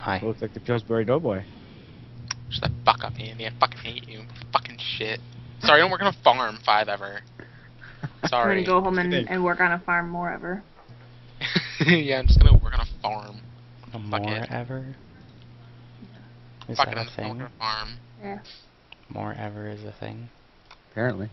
Hi. Looks like the Pillsbury Doughboy. Shut the fuck up, Andy. I fucking hate you. Fucking shit. Sorry, I don't work on a farm 5 ever. I'm Sorry. gonna go home and work on a farm more ever. Yeah, I'm just gonna work on a farm. More it. ever? Is Fuck it, that I'm a just gonna work on thing? a farm. Yeah. More ever is a thing? Apparently.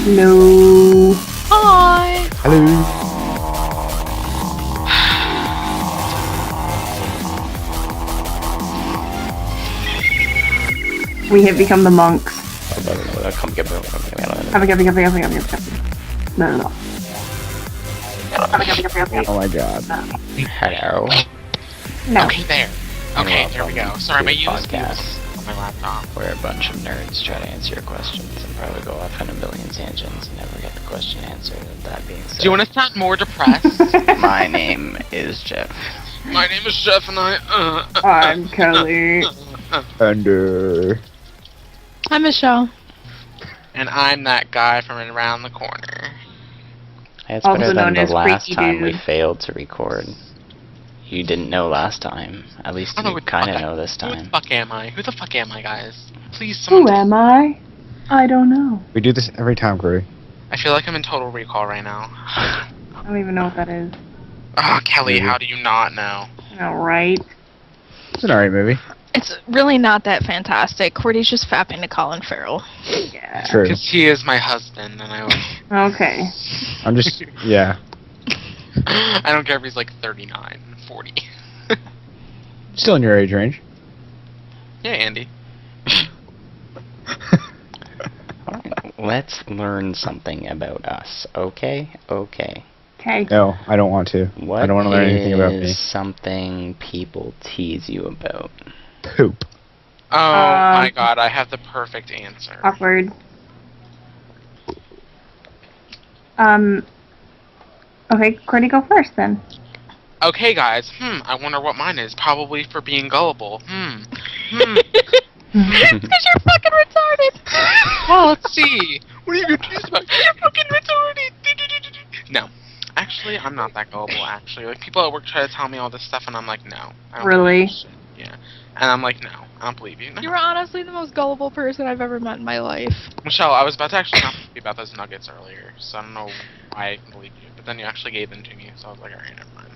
Hello. Hi. Hello. We have become the monks. Come get me. No. Oh my god. Hello. No. Okay, there. Okay, there we go. Sorry, my podcast on my laptop. where a bunch of nerds try to answer your questions and probably go off on a million tangents and never get the question answered. And that being said, Do you want to sound more depressed? my name is Jeff. My name is Jeff and I'm Kelly. And Hi, Michelle. And I'm that guy from around the corner. It's Also better than known the as last Freaky time we Dude. failed to record. You didn't know last time. At least I don't know you what the kind of fuck know this Who the time. fuck am I? Who the fuck am I, guys? Please, Who someone. am I? I don't know. we do this every time, Corey. I feel like I'm in Total Recall right now. I don't even know what that is. Oh, Kelly, Maybe. how do you not know? Alright. It's an alright movie. It's really not that fantastic. Cordy's just fapping to Colin Farrell. Yeah. True. Because he is my husband, and Okay. I'm just, yeah. I don't care if he's like 39, 40. Still in your age range. Yeah, Andy. Alright, let's learn something about us, okay? Okay. Okay. No, I don't want to. What I don't want to learn anything about me. is something people tease you about? Poop. Oh my god, I have the perfect answer. Awkward. Okay, Cordy, go first then. Okay, guys. I wonder what mine is. Probably for being gullible. Because you're fucking retarded. Well, let's see. What are you confused about? You're fucking retarded. No. Actually, I'm not that gullible, actually. Like, people at work try to tell me all this stuff, and I'm like, no. I don't Really? believe this shit. Yeah. And I'm like, no. I don't believe you. No. You're honestly the most gullible person I've ever met in my life. Michelle, I was about to actually not believe you about those nuggets earlier, so I don't know why I can believe you. But then you actually gave them to me, so I was like, alright, never mind.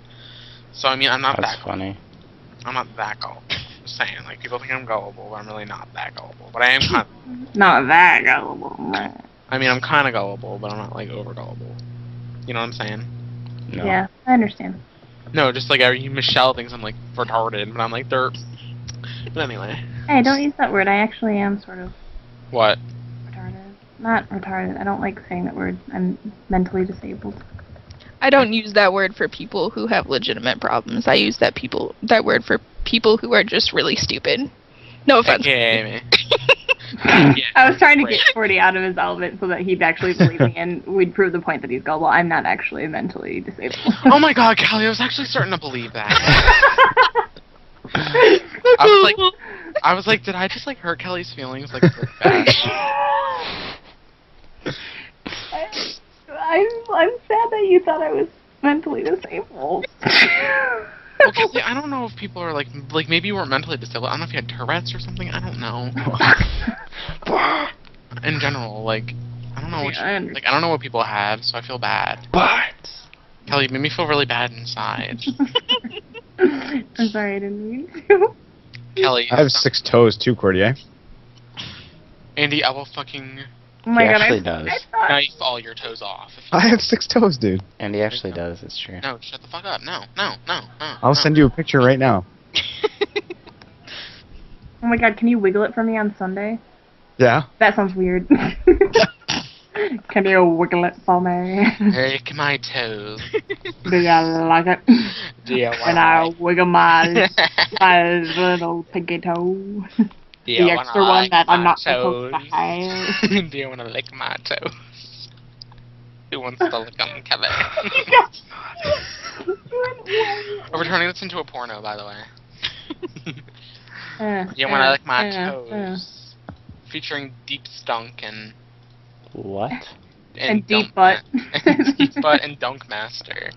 So, I mean, I'm not That's that funny. I'm not that gullible. Just saying, like, people think I'm gullible, but I'm really not that gullible. But I am kind of, Not that gullible. I mean, I'm kind of gullible, but I'm not, like, over gullible. You know what I'm saying? No. Yeah, I understand. No, just like Michelle thinks I'm, like, retarded, but I'm like, derp. But anyway. Hey, don't use that word. I actually am sort of What? retarded. Not retarded. I don't like saying that word. I'm mentally disabled. I don't use that word for people who have legitimate problems. I use that word for people who are just really stupid. No offense. Okay, me. I was trying to Great. get Cordy out of his element so that he'd actually believe me and we'd prove the point that he's gullible. I'm not actually mentally disabled. Oh my god, Kelly, I was actually starting to believe that. I was like, did I just, like, hurt Kelly's feelings, like, so bad? I'm sad that you thought I was mentally disabled. Well, Kelly, I don't know if people are, like, maybe you weren't mentally disabled. I don't know if you had Tourette's or something. I don't know. In general, like, I don't know what Yeah, you, like, I don't know what people have, so I feel bad. But Kelly, you made me feel really bad inside. I'm sorry, I didn't mean to. Kelly, I have 6 toes too, Cordy, eh? Andy, I will fucking Oh my He god, actually does. I thought... knife all your toes off. I have 6 toes, dude. And he actually does, it's true. No, shut the fuck up. No, no, no, no. I'll send you a picture right now. Oh my god, can you wiggle it for me on Sunday? Yeah? That sounds weird. Can you wiggle it for me? Lick my toe. Do you like it? Do you When I wiggle my little pinky toe. The extra one that I'm not supposed to have. Do you want to lick my toes? Who wants to lick them, Kevin? We're turning this into a porno, by the way. You want to lick my toes? Featuring Deep Stunk and What? And Deep Dunk Butt. and Deep Butt and Dunk Master.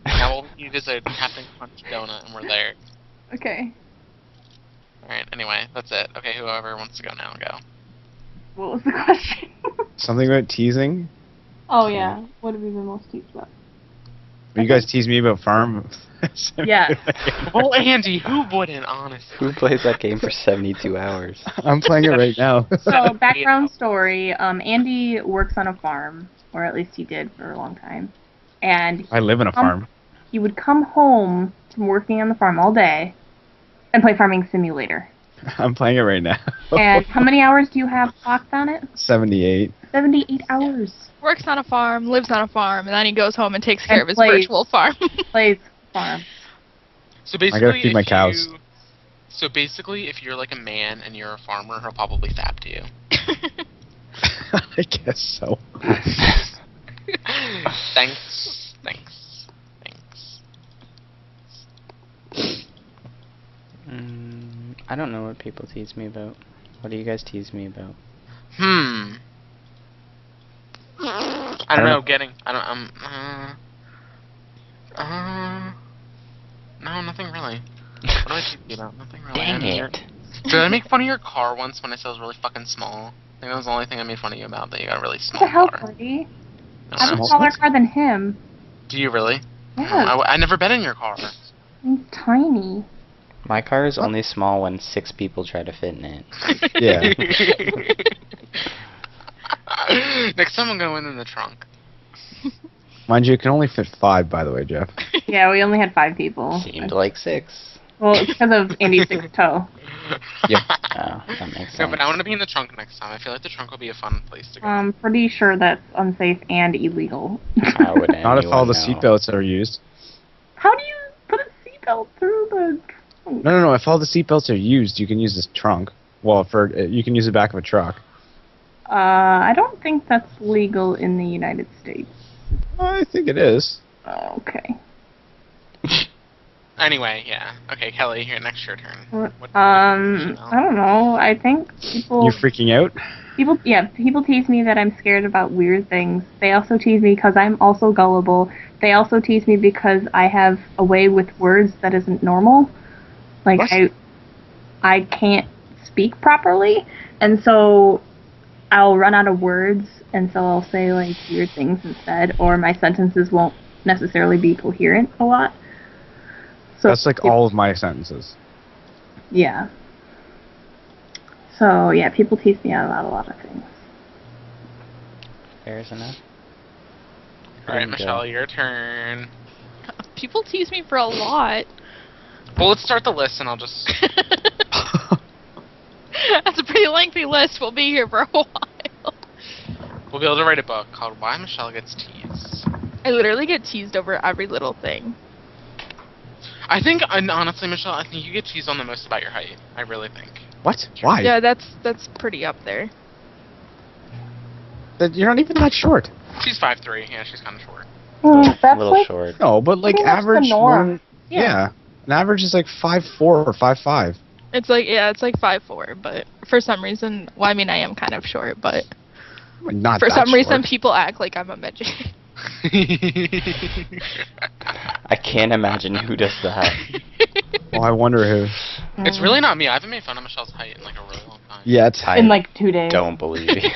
Now all we need is a Captain Crunch donut, and we're there. Okay. Alright, anyway, that's it. Okay, whoever wants to go now, go. What was the question? Something about teasing? Oh yeah. What have you been most teased about? You guys tease me about farm. Yeah. Well, Andy, who wouldn't, honestly? Who plays that game for 72 hours? I'm playing it right now. So background story: Andy works on a farm, or at least he did for a long time, and I live in a farm. he would come home from working on the farm all day and play Farming Simulator. I'm playing it right now. And how many hours do you have clocked on it? 78. 78 hours. Works on a farm, lives on a farm, and then he goes home and takes care And of his plays. virtual farm. Plays farm. So basically, feed my cows. So basically, if you're like a man and you're a farmer, he'll probably fap to you. I guess so. Thanks. I don't know what people tease me about. What do you guys tease me about? I don't know. No, nothing really. What do I tease you about? Nothing really. Dang I mean, it. Did I make fun of your car once when I said it was really fucking small? I think that was the only thing I made fun of you about, that you got a really What small the hell, car. Cody? I I have don't a know. smaller car than him. Do you really? Yeah, I never been in your car. it's tiny. My car is only small when 6 people try to fit in it. Yeah. Next time I'm gonna win in the trunk. Mind you, it can only fit 5, by the way, Jeff. Yeah, we only had 5 people. Seemed like 6. Well, it's because of Andy's 6th toe. Yep. Oh, that makes sense. No, but I want to be in the trunk next time. I feel like the trunk will be a fun place to go. I'm pretty sure that's unsafe and illegal. How would Not if all the anyone know? seatbelts are used. How do you put a seatbelt through the trunk? No. If all the seatbelts are used, you can use this trunk. Well, you can use the back of a truck. I don't think that's legal in the United States. I think it is. Okay. Anyway, yeah. Okay, Kelly, here, next your turn. What- I don't know. I think people You freaking out? people tease me that I'm scared about weird things. They also tease me because I'm also gullible. They also tease me because I have a way with words that isn't normal. Like What? I can't speak properly, and so I'll run out of words, and so I'll say like weird things instead, or my sentences won't necessarily be coherent a lot. So That's like all of my sentences. Yeah. So yeah, people tease me about a lot of things. Fair enough. Alright, Go. Michelle, your turn. People tease me for a lot. Well, let's start the list and I'll just... That's a pretty lengthy list. We'll be here for a while. We'll be able to write a book called Why Michelle Gets Teased. I literally get teased over every little thing. I think, and honestly, Michelle, I think you get teased on the most about your height. I really think. What? Why? Yeah, that's pretty up there. You're not even that short. She's 5'3". Yeah, she's kind of short. A little short. No, but like I think that's the average. norm. Yeah. An average is like 5'4" or 5'5". It's like 5'4", but for some reason, well, I mean, I am kind of short, but Not for that some reason, short. people act like I'm a midget. I can't imagine who does that. Well, I wonder who. It's really not me. I haven't made fun of Michelle's height in like a really long time. Yeah, it's I In like 2 days. don't believe you.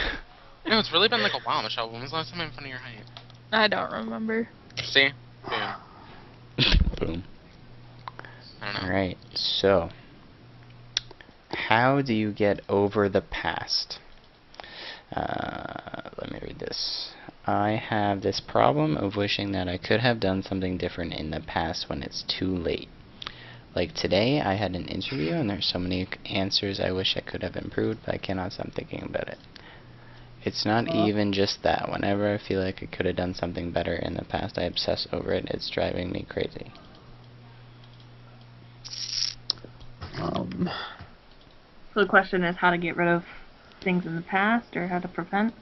No, it's really been like a while, Michelle. When was the last time I made fun of your height? I don't remember. See? Boom. Boom. I don't know. Alright, so. How do you get over the past? Let me read this. I have this problem of wishing that I could have done something different in the past when it's too late. Like today, I had an interview and there's so many answers I wish I could have improved, but I cannot stop thinking about it. It's not even just that. Whenever I feel like I could have done something better in the past, I obsess over it. It's driving me crazy. So the question is how to get rid of things in the past or how to prevent.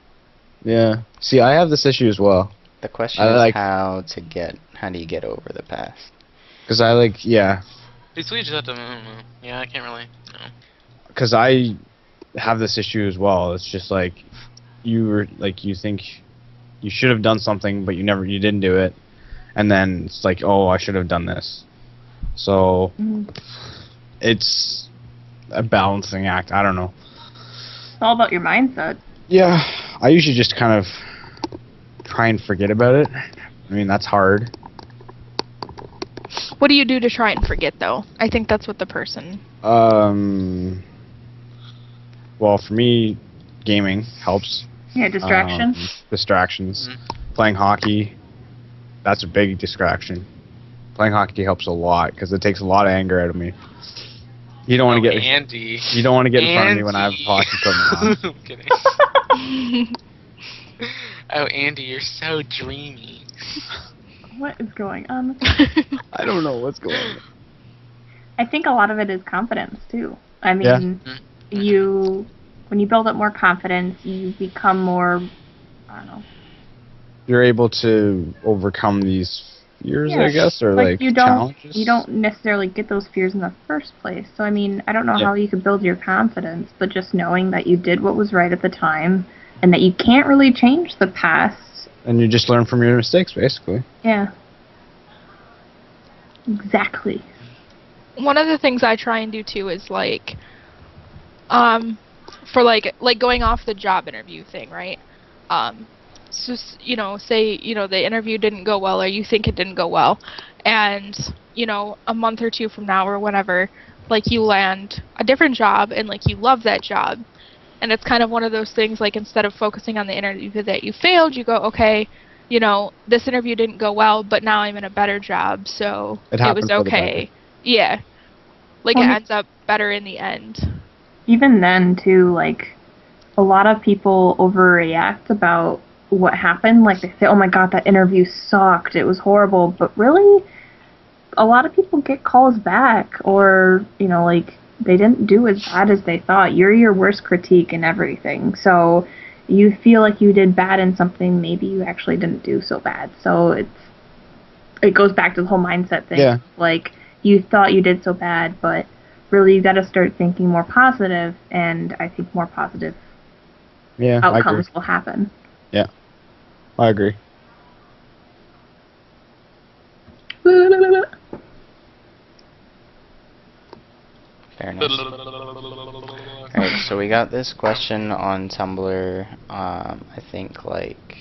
Yeah. See, I have this issue as well. The question I is like- how do you get over the past? Because I like, yeah. Basically, you just have to. Yeah, I can't really. No. Because I have this issue as well. It's just like, you think you should have done something, but you didn't do it. And then it's like, oh, I should have done this. So, it's a balancing act. I don't know. It's all about your mindset. Yeah, I usually just kind of try and forget about it. I mean, that's hard. What do you do to try and forget, though? I think that's what the person... Well, for me, gaming helps. Yeah, distraction. Distractions. Playing hockey, that's a big distraction. Playing hockey helps a lot because it takes a lot of anger out of me. You don't want to get Andy. You don't want to get in front of me when I have hockey equipment on. I'm kidding. Oh, Andy, you're so dreamy. What is going on? I don't know what's going on. I think a lot of it is confidence too. I mean, when you build up more confidence, you become more, I don't know. You're able to overcome these fears, I guess, or like you challenges. you don't necessarily get those fears in the first place. So I mean, I don't know how you could build your confidence, but just knowing that you did what was right at the time and that you can't really change the past. And you just learn from your mistakes, basically. Yeah. Exactly. One of the things I try and do too is like, for like going off the job interview thing, right? So say the interview didn't go well, or you think it didn't go well, and a month or two from now or whenever, like you land a different job and like you love that job, and it's kind of one of those things like instead of focusing on the interview that you failed, you go, okay, this interview didn't go well, but now I'm in a better job, so it was okay. Yeah. Like it ends up better in the end. Even then, too, like, a lot of people overreact about what happened. Like, they say, oh my god, that interview sucked, it was horrible. But really, a lot of people get calls back, or, like, they didn't do as bad as they thought. You're your worst critique and everything. So, you feel like you did bad in something, maybe you actually didn't do so bad. So, it goes back to the whole mindset thing. Yeah. Like, you thought you did so bad, but really you got to start thinking more positive, and I think more positive outcomes will happen. Yeah, I agree. Fair enough. Alright, so we got this question on Tumblr, I think like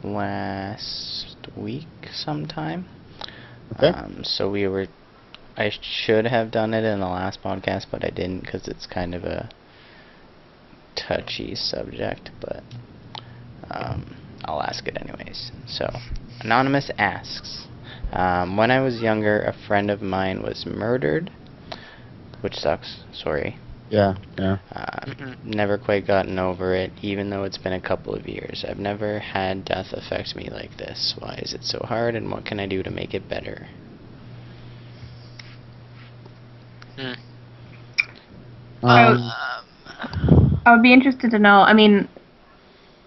last week sometime. Okay. So I should have done it in the last podcast, but I didn't because it's kind of a touchy subject, but I'll ask it anyways. So, Anonymous asks, when I was younger, a friend of mine was murdered, which sucks, sorry. Yeah. Never quite gotten over it, even though it's been a couple of years. I've never had death affect me like this. Why is it so hard, and what can I do to make it better? I would be interested to know, I mean,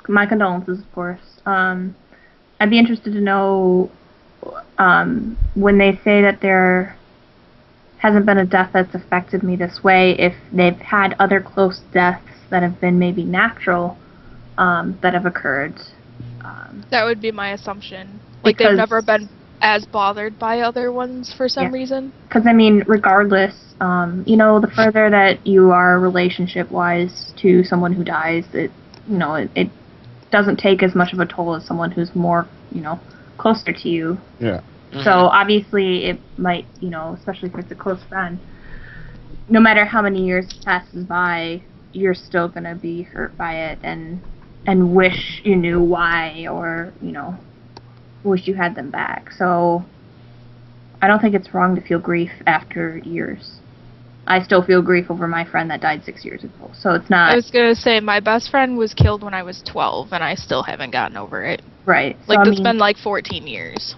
my condolences, of course. I'd be interested to know when they say that there hasn't been a death that's affected me this way, if they've had other close deaths that have been maybe natural that have occurred. That would be my assumption. Like they've never been as bothered by other ones for some reason. Because, I mean, regardless, the further that you are relationship-wise to someone who dies, it doesn't take as much of a toll as someone who's more, closer to you. Yeah. So, obviously, it might, especially if it's a close friend, no matter how many years passes by, you're still going to be hurt by it and wish you knew why, or, wish you had them back. So I don't think it's wrong to feel grief after years. I still feel grief over my friend that died 6 years ago. So it's not I was gonna say my best friend was killed when I was 12, and I still haven't gotten over it. right. Like so, I it's mean, been like 14 years.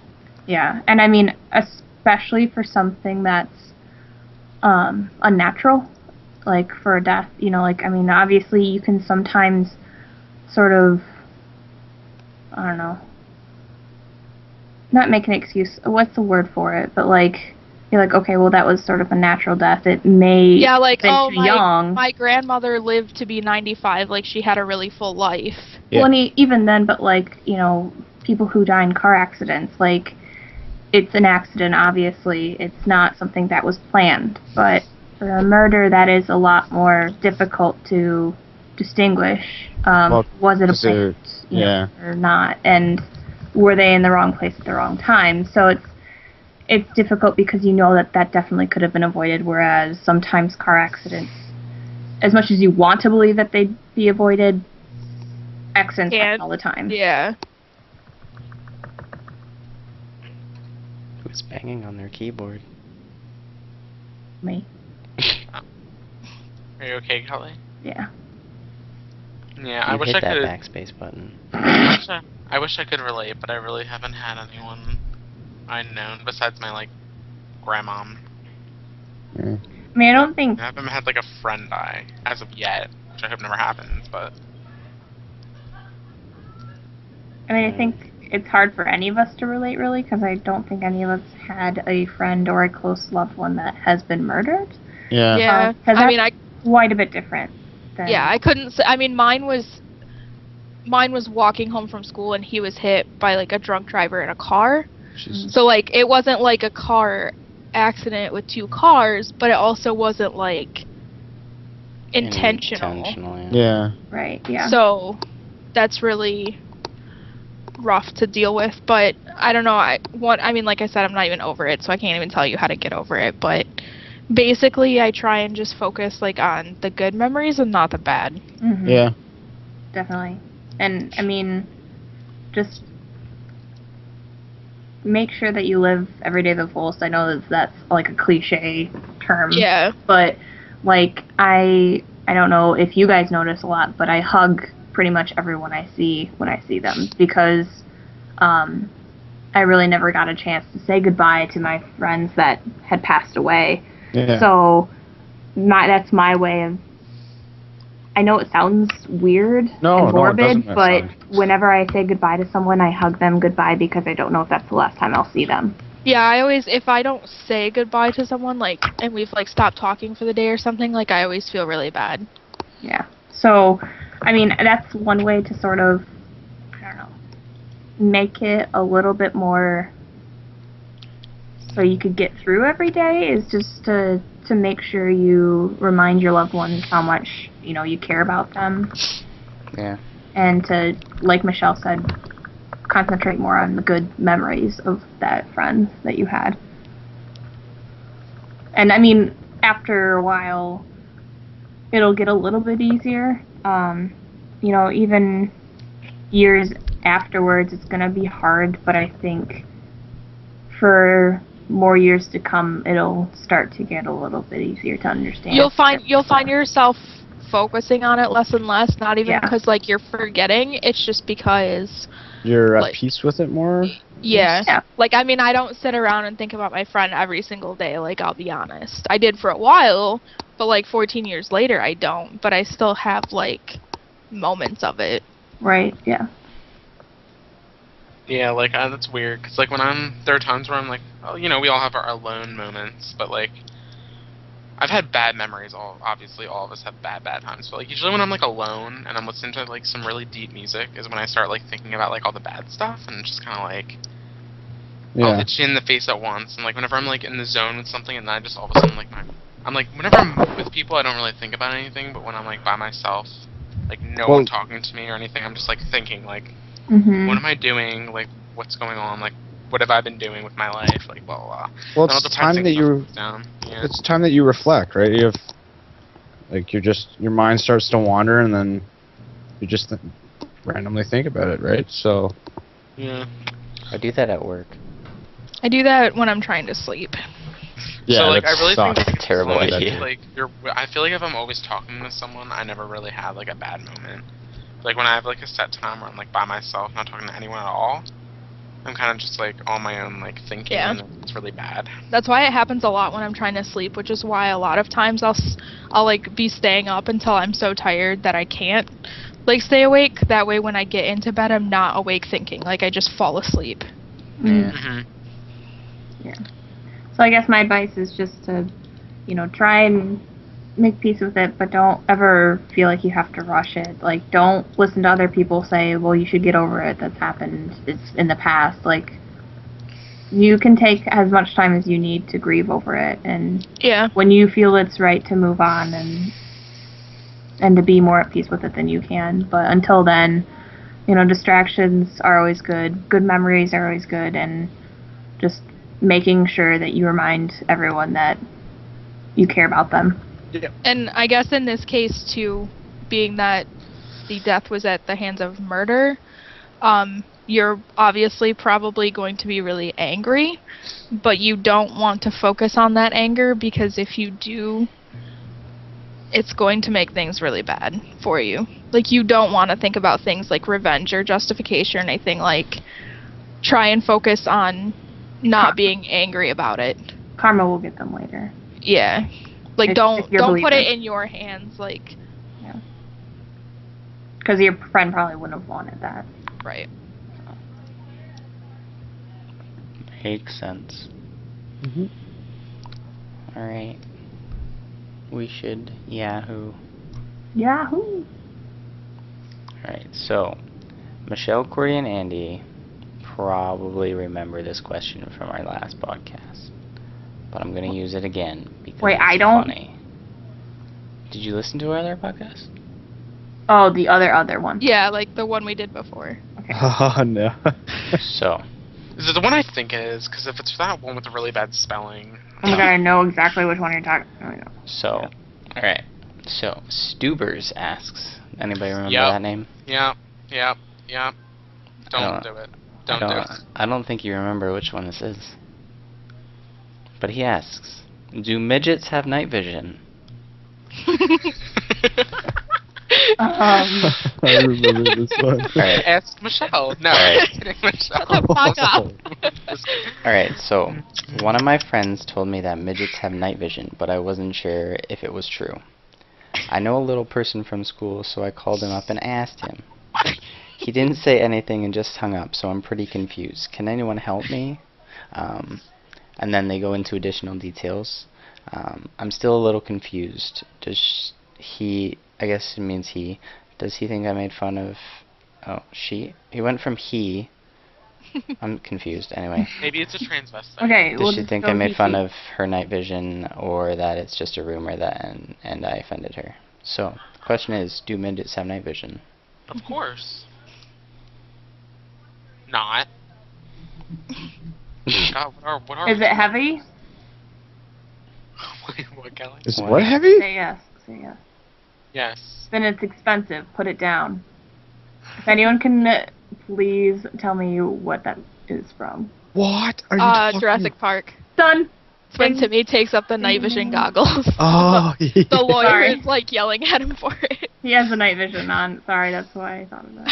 yeah, and I mean, especially for something that's unnatural, like for a death, like, I mean, obviously you can sometimes sort of, I don't know, not make an excuse, what's the word for it, but like, you're like, okay, well, that was sort of a natural death. It may Yeah, like have been too young. my grandmother lived to be 95. Like she had a really full life. Yeah. Well, and even then, but like, people who die in car accidents, like, it's an accident, obviously. It's not something that was planned. But for a murder, that is a lot more difficult to distinguish. Was it a planned, yeah. or not? And were they in the wrong place at the wrong time? So it's difficult because you know that definitely could have been avoided, whereas sometimes car accidents, as much as you want to believe that they'd be avoided, accidents happen all the time. Yeah. Who's banging on their keyboard? Me. Are you okay, Kelly? Yeah. Yeah, I You wish hit I that could. backspace button. I wish I could relate, but I really haven't had anyone I've known besides my like grandma. Yeah. I mean, I don't think. I haven't had like a friend die as of yet, which I hope never happens. But I mean, I think it's hard for any of us to relate, really, because I don't think any of us had a friend or a close loved one that has been murdered. Yeah. Yeah. 'Cause I mean, that's quite a bit different. Than, Yeah, I couldn't say. I mean, mine was walking home from school and he was hit by like a drunk driver in a car. Jesus. So like it wasn't like a car accident with two cars, but it also wasn't like intentional. Yeah. Right. Yeah. So that's really rough to deal with, but I don't know. I mean, like I said, I'm not even over it, so I can't even tell you how to get over it, but basically I try and just focus like on the good memories and not the bad. Mhm. Yeah. Definitely. And I mean, just make sure that you live every day to the fullest. I know that's like a cliche term. Yeah. But like I don't know if you guys notice a lot, but I hug pretty much everyone I see when I see them, because I really never got a chance to say goodbye to my friends that had passed away. Yeah. So that's my way of. I know it sounds weird and it morbid, doesn't but sound- whenever I say goodbye to someone, I hug them goodbye because I don't know if that's the last time I'll see them. Yeah, I always, if I don't say goodbye to someone, like, and we've, like, stopped talking for the day or something, like, I always feel really bad. Yeah. So, I mean, that's one way to sort of, I don't know, make it a little bit more so you could get through every day, is just to make sure you remind your loved ones how much, you care about them. Yeah. And to, like Michelle said, concentrate more on the good memories of that friend that you had. And I mean, after a while, it'll get a little bit easier. Even years afterwards, it's going to be hard, but I think for more years to come, it'll start to get a little bit easier to understand. You'll find yourself focusing on it less and less, not even because, like, you're forgetting, it's just because... You're at like, peace with it more? Yeah. Like, I mean, I don't sit around and think about my friend every single day, like, I'll be honest. I did for a while, but, like, 14 years later, I don't. But I still have, like, moments of it. Right, yeah. yeah, like that's weird. Cause like there are times where I'm like, oh, we all have our alone moments, but like, I've had bad memories. Obviously, all of us have bad times. But like, usually when I'm like alone and I'm listening to like some really deep music is when I start like thinking about like all the bad stuff and just kind of like, I'll hit you in the face at once. And like whenever I'm like in the zone with something, and then I just all of a sudden like I'm like, whenever I'm with people, I don't really think about anything. But when I'm like by myself, like no one talking to me or anything, I'm just like thinking like, Mm-hmm. what am I doing? Like what's going on? Like what have I been doing with my life? Like blah blah blah. Well, And all it's the time depressing that stuff you comes down. Yeah. it's time that you reflect, right? You have like your mind starts to wander, and then you just randomly think about it, right? So Yeah. I do that at work. I do that when I'm trying to sleep. Yeah, so like I that really think sucks. like, it's Terrible always, idea. like I feel like if I'm always talking to someone, I never really have like a bad moment. Like when I have like a set time where I'm like by myself, not talking to anyone at all, I'm kind of just like on my own, like thinking, Yeah. and it's really bad. That's why it happens a lot when I'm trying to sleep, which is why a lot of times I'll like be staying up until I'm so tired that I can't like stay awake. That way when I get into bed, I'm not awake thinking. Like I just fall asleep. Yeah. Mm-hmm. So I guess my advice is just to, try and make peace with it, but don't ever feel like you have to rush it. Like, don't listen to other people say, well, you should get over it. That's happened. It's in the past. Like, you can take as much time as you need to grieve over it. And Yeah. when you feel it's right to move on and to be more at peace with it than you can. But until then, distractions are always good. Good memories are always good. And just making sure that you remind everyone that you care about them. And I guess in this case too, being that the death was at the hands of murder, you're obviously probably going to be really angry, but you don't want to focus on that anger because if you do, it's going to make things really bad for you. Like you don't want to think about things like revenge or justification or anything. Like try and focus on not being angry about it. Karma will get them later. Yeah. Like If don't you're a put it believer. in your hands, like Because your friend probably wouldn't have wanted that. right. Makes sense. Mhm. Alright. We should Yahoo. Yahoo! Alright, so Michelle, Corey, and Andy probably remember this question from our last podcast. But I'm gonna use it again because Wait, it's I don't? funny. Did you listen to our other podcast? Oh, the other one. Yeah, like the one we did before. Okay. Oh no. So, Is it the one I think it is? Because if it's that one with the really bad spelling, Oh my god, I know exactly which one you're talking about. so, alright. So, Stubers asks, anybody remember Yep. that name? Yep. Don't don't- do it. Don't do it. I don't think you remember which one this is. But he asks, do midgets have night vision? I remember this one. Alright. Ask Michelle. No, Alright. I'm kidding, Michelle. Shut the fuck up. Just kidding. Alright, so, one of my friends told me that midgets have night vision, but I wasn't sure if it was true. I know a little person from school, so I called him up and asked him. He didn't say anything and just hung up, so I'm pretty confused. Can anyone help me? And then they go into additional details. I'm still a little confused. Does he, I guess it means he, does he think I made fun of, oh, she? He went from he, I'm confused, anyway. Maybe it's a transvestite. Okay, Does we'll she just think go I made fun he. of her night vision, or that it's just a rumor that and I offended her? So, the question is, do midgets have night vision? Of course. Not. God, what are Is it heavy? Wait, what, Kelly? Is What? what heavy? Say yes. Say yes. Yes. Then it's expensive. Put it down. If anyone can please tell me what that is from. What are you talking? Jurassic Park. Done. It's when Ding. Timmy takes up the night vision goggles. Oh, yeah. The lawyer Sorry. is like yelling at him for it. He has the night vision on. Sorry, that's why I thought of that.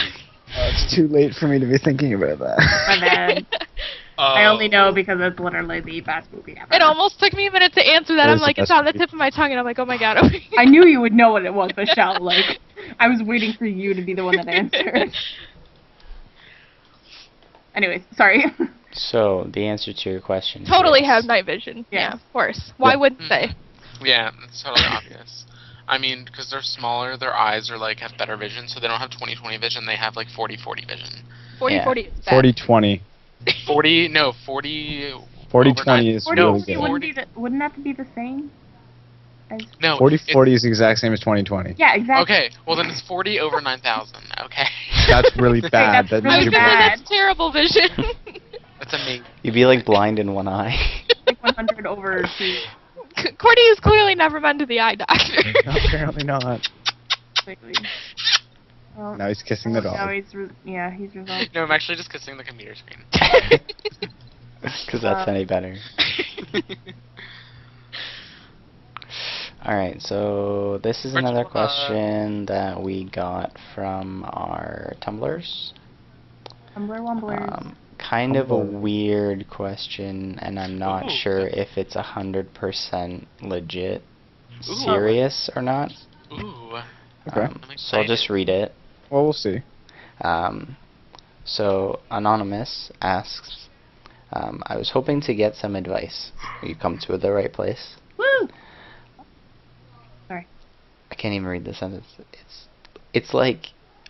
It's too late for me to be thinking about that. My bad. I only know because it's literally the best movie ever. It almost took me a minute to answer that. It I'm is the like, it's best on the movie. tip of my tongue, and I'm like, oh my god. I knew you would know what it was, Michelle. Like, I was waiting for you to be the one that answered. Anyways, sorry. So, the answer to your question Totally is, have night vision. Yeah. Yeah, of course. Why Yep. wouldn't they? Yeah, it's totally obvious. I mean, because they're smaller, their eyes are like have better vision, so they don't have 20/20 vision. They have like 40/40 vision. 40 Yeah. 40 is bad. 40-20. 40, no, 40. 40-20 is 40 really no, good. wouldn't that be the same? As, No, 40-40 is the exact same as 20-20. yeah, exactly. Okay, well then it's 40 over 9,000. Okay, That's really bad. that's That I means was really you're gonna say bad. that's terrible vision. that's amazing. You'd be like blind in one eye. Like 100 over 2. Courtney has clearly never been to the eye doctor. Apparently not. Basically. Well, Now he's kissing the now dog. he's he's resolved. No, I'm actually just kissing the computer screen. Because that's any better. Alright, so this is Which another one? question that we got from our Tumblrs. Tumblr Wumblers. Kind of a Tumblr. weird question, and I'm not Ooh. sure if it's 100% legit, Ooh. serious or not. Ooh. Okay. I'm So I'll just excited. read it. Well, we'll see. So Anonymous asks, I was hoping to get some advice. You come to the right place. Woo! Sorry. I can't even read the sentence. It's like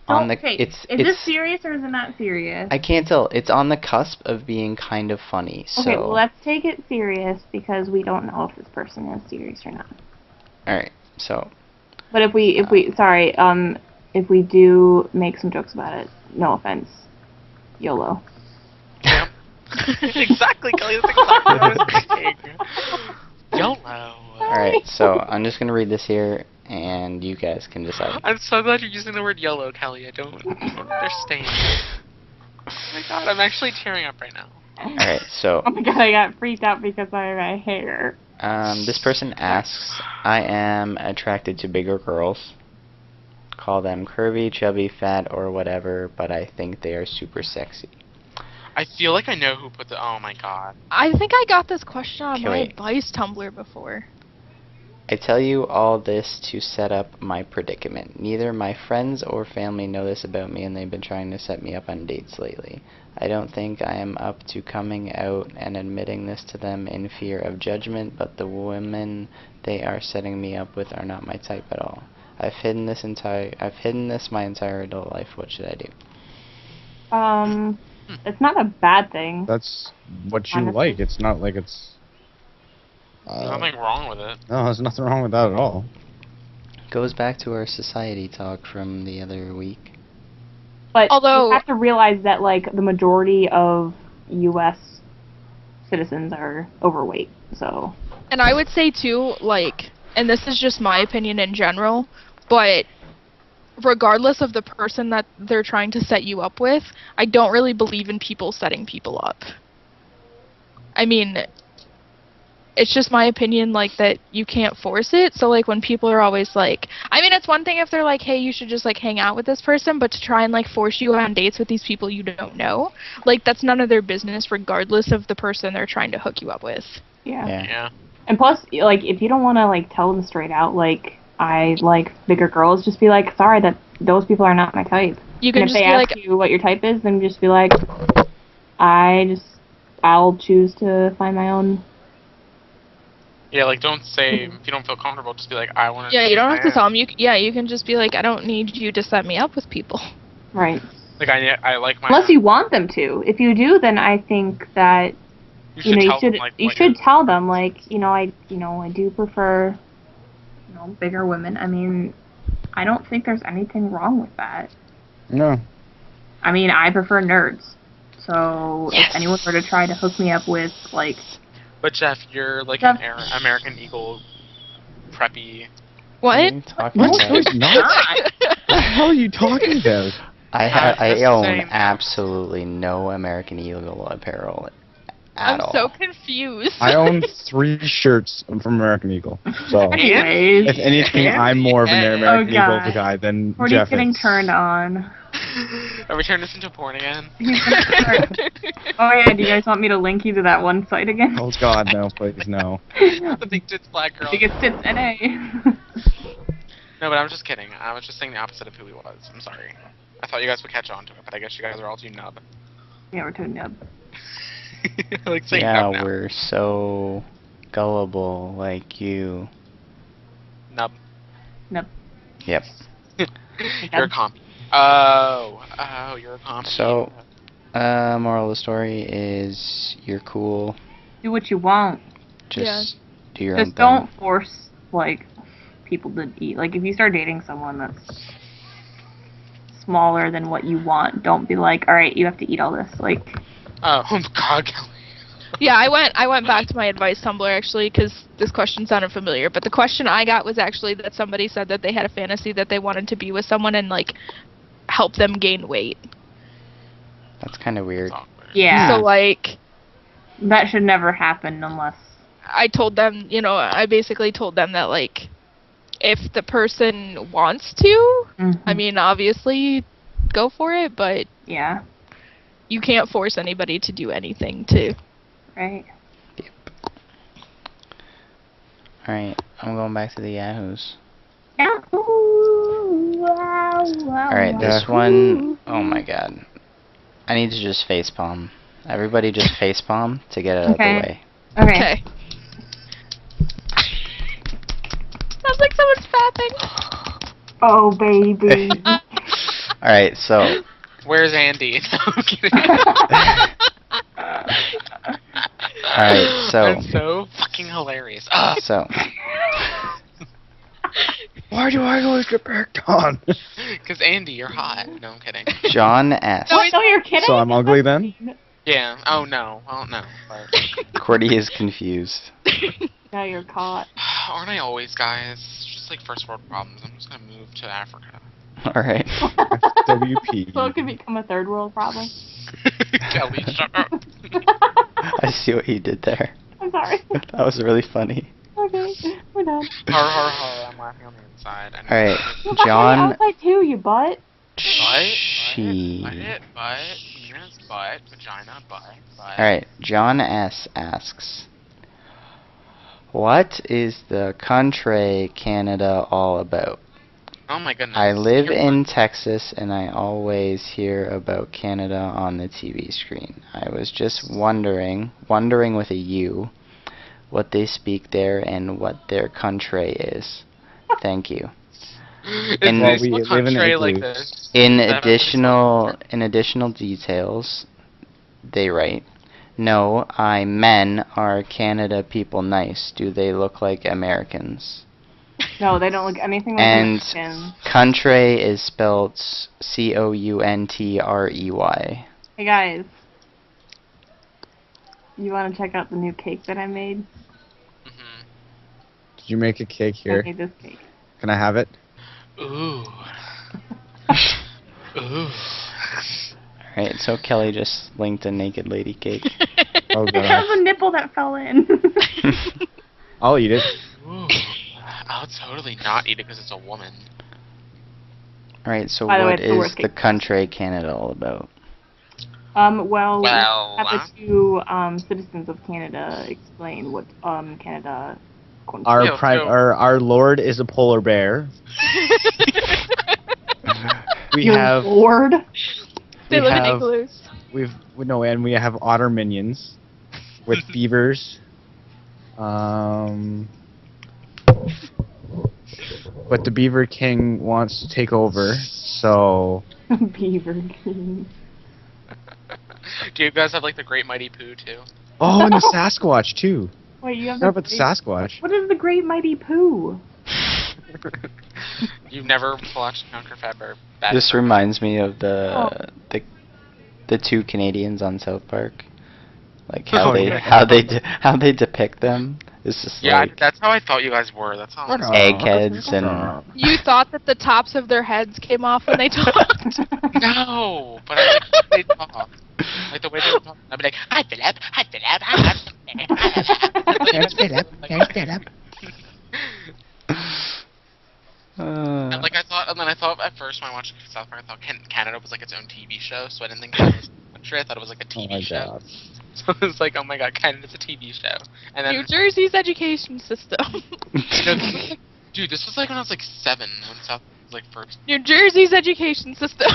on the Okay, it's is this serious or is it not serious? I can't tell. It's on the cusp of being kind of funny. So Okay, well, let's take it serious because we don't know if this person is serious or not. all right. So But if we if we do make some jokes about it, no offense, YOLO. Yep. Exactly, Kelly. That's exactly what I was thinking. YOLO. all right. So I'm just gonna read this here, and you guys can decide. I'm so glad you're using the word YOLO, Kelly. I don't understand. Oh my god, I'm actually tearing up right now. All right. So Oh my god, I got freaked out because of my hair. this person asks, I am attracted to bigger girls. Call them curvy, chubby, fat, or whatever, but I think they are super sexy. I feel like I know who put the. Oh my god. I think I got this question on Okay, my wait. advice Tumblr before. I tell you all this to set up my predicament. Neither my friends or family know this about me, and they've been trying to set me up on dates lately. I don't think I am up to coming out and admitting this to them in fear of judgment, but the women they are setting me up with are not my type at all. I've hidden this my entire adult life. What should I do? It's not a bad thing. That's what you Honestly. like. It's not like it's. There's nothing wrong with it. No, there's nothing wrong with that at all. Goes back to our society talk from the other week. But Although- you have to realize that like the majority of U.S. citizens are overweight. So And I would say too, like, and this is just my opinion in general, but regardless of the person that they're trying to set you up with, I don't really believe in people setting people up. I mean, it's just my opinion, like, that you can't force it. So, like, when people are always like, I mean, it's one thing if they're like, hey, you should just, like, hang out with this person, but to try and, like, force you on dates with these people you don't know, like, that's none of their business, regardless of the person they're trying to hook you up with. yeah. Yeah. And plus, like, if you don't want to like tell them straight out, like I like bigger girls, just be like, sorry, that those people are not my type. You And can if just they be ask like, you what your type is, then just be like, I'll choose to find my own. Yeah, like don't say if you don't feel comfortable. Just be like, I want to. yeah, you don't have to tell them. You can just be like, I don't need you to set me up with people. Right. Like I like my. Unless you want them to. If you do, then I think that You you tell them, like, you what should you're- tell them like I do prefer bigger women. I mean, I don't think there's anything wrong with that. No. I mean, I prefer nerds. So Yes. if anyone were to try to hook me up with like But Jeff, you're like Jeff- an American Eagle preppy. What are What? you talking What? about? No, it's not. What the hell are you talking about? I just own saying- absolutely no American Eagle apparel at I'm all. so confused. I own 3 shirts from American Eagle. So, anyways. if anything, I'm more of an American Eagle God. guy than Cordy's Jeff getting is. turned on. Are we turning this into porn again? Oh yeah, do you guys want me to link you to that one site again? Oh God, no, please, no. The big tits black girl. Because it's NA. No, but I was just kidding. I was just saying the opposite of who he was. I'm sorry. I thought you guys would catch on to it, but I guess you guys are all too nub. Yeah, we're too nub. I like saying Yeah, nub now. we're so gullible like you. Nub. Nub. Yep. You're a compy. Oh, you're a compy. So, moral of the story is you're cool. Do what you want. Just do your own Just thing. don't force like people to eat. Like if you start dating someone that's smaller than what you want, don't be like, all right, you have to eat all this. Like, Oh my God, Kelly. Yeah, I went back to my advice Tumblr actually because this question sounded familiar. But the question I got was actually that somebody said that they had a fantasy that they wanted to be with someone and like help them gain weight. That's kind of weird. It's awkward. yeah, So like that should never happen unless. I told them, I basically told them that like if the person wants to, Mhm. I mean, obviously, go for it, but Yeah. you can't force anybody to do anything to. Right. Alright, I'm going back to the Yahoos. Alright, this one, oh my god. I need to just facepalm. Everybody just facepalm to get it out of the Okay. way. Okay. Sounds like someone's fapping. Oh, baby. Alright, so Where's Andy? No, I'm kidding. Alright, so That's so fucking hilarious. Ah, so Why do I always get picked on? because Andy, you're hot. No, I'm kidding. John S. What? No, you're kidding? So I'm ugly then? Yeah. Oh no. Well, no. But... Cordy is confused. Now you're caught. Aren't I always, guys? It's just like first world problems. I'm just gonna move to Africa. Alright. WP. So it could become a third world problem. Kelly, shut up. I see what you did there. I'm sorry. That was really funny. Okay, we're done. Har har har. I'm laughing on the inside. And Alright, Well, that's John outside too, you butt. She. butt, penis, butt, vagina, butt. Alright, John S. asks, what is the country Canada all about? Oh my goodness. I live You're in Texas and I always hear about Canada on the TV screen. I was just wondering with a U, what they speak there and what their country is. Thank you. In Well, this we live in country like igloos. this. In That additional details, they write, no, men are Canada people nice. Do they look like Americans? No, they don't look anything like And American. country is spelled Countrey. Hey guys, you want to check out the new cake that I made? Mhm. Did you make a cake I here? made this cake. Can I have it? Ooh. Ooh. Alright, so Kelly just linked a naked lady cake. Oh It has god. a nipple that fell in. I'll eat it. Ooh. I'll totally not eat it because it's a woman. Alright, so By the way, what it's the is worst the cake. country Canada all about? Well, we have the two citizens of Canada explain what Canada. Our Yeah, so- our lord is a polar bear. We Your have lord. They We live in have- igloos. and we have otter minions with beavers. But the Beaver King wants to take over, so Beaver King. Do you guys have like the Great Mighty Pooh too? oh, and the Sasquatch too. Wait, you have What the about the great- Sasquatch? What is the Great Mighty Pooh? You've never watched Conquer Fat Bear? Bad This Bear? reminds me of Oh. the two Canadians on South Park. Like how Oh, they yeah. how they depict them. It's just Yeah, like that's how I thought you guys were. That's how. eggheads and You thought that the tops of their heads came off when they talked. No, but I like the way they talk. Like the way they talk. I'd be like, hi Philip, hi Philip, hi Philip. And like I thought, and then I thought at first when I watched South Park, I thought Canada was like its own TV show, so I didn't think it was a country. I thought it was like a Oh TV my show. god. So it was like, oh my god, Canada's a TV show. And then, New Jersey's education system. dude, this was like when I was like 7 when South was like first. New Jersey's education system.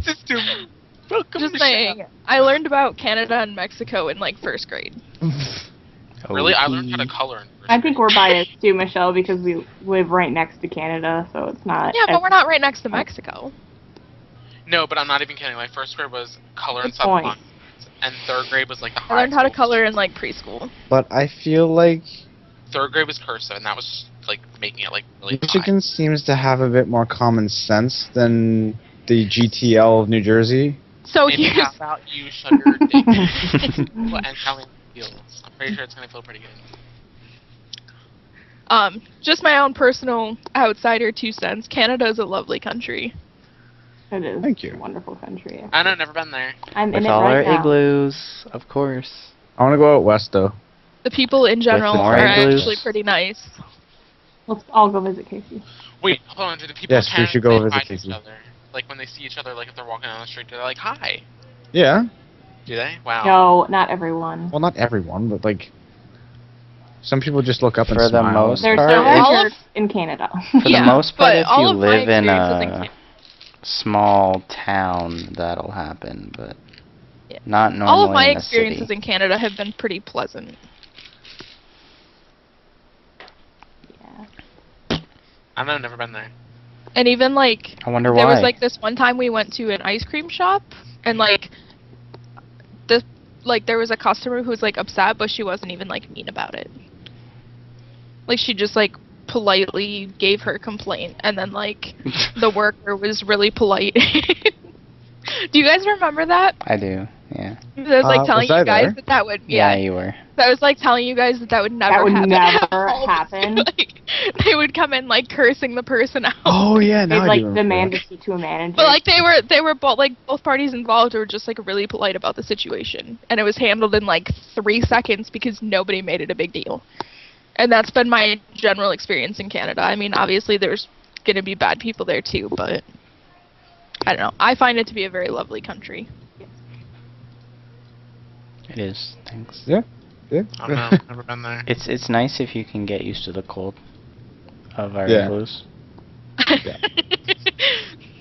System. Welcome Just to saying. I learned about Canada and Mexico in like first grade. Really, I learned how to color in first I think grade. we're biased too, Michelle, because we live right next to Canada, so it's not. Yeah, but we're not right next to Mexico. No, but I'm not even kidding. Like first grade was color and Good point. subcon, and third grade was like the I high learned how to school. color in like preschool. But I feel like Third grade was cursive, and that was like making it like really Michigan seems to have a bit more common sense than the GTL of New Jersey. So Maybe here's how about you shut your dick and tell me how it feels. I'm pretty sure it's gonna feel pretty good. just my own personal outsider 2 cents. Canada is a lovely country. It is. Thank you. A wonderful country. I know, never been there. I'm with in it all right our now. igloos, of course. I want to go out west though. The people in general the are Morrie actually Blues? pretty nice. Let's all go visit Casey. Wait, hold on. Do the people Yes, we should go say visit hi to Casey. each other? Like when they see each other, like if they're walking down the street, they're like, "Hi." Yeah. Do they? Wow. No, not everyone. Well, not everyone, but like some people just look up and For the smile. most There's part, still if- all of- jerks in Canada. For the most part, but if all you of my live in experiences in a Canada- small town, that'll happen, but Yeah. not normally all of my in the experiences city. in Canada have been pretty pleasant. Yeah. I don't know. Never been there. And even like I wonder there why. was like this one time we went to an ice cream shop and like there was a customer who was like upset, but she wasn't even like mean about it. Like she just like politely gave her complaint, and then like the worker was really polite. Do you guys remember that? I do, yeah. I was like telling was I you guys there? that would Yeah, you were. I was like telling you guys that would never That would happen. never All the- happen. Like, they would come in like cursing the person out. Oh yeah, now They'd I like do remember demand that. to speak to a manager. But like they were both parties involved were just like really polite about the situation, and it was handled in like 3 seconds because nobody made it a big deal. And that's been my general experience in Canada. I mean, obviously there's gonna be bad people there too, but I don't know. I find it to be a very lovely country. It is, thanks. Yeah. Yeah. I don't know. Never been there. It's nice if you can get used to the cold of our Yeah. igloos.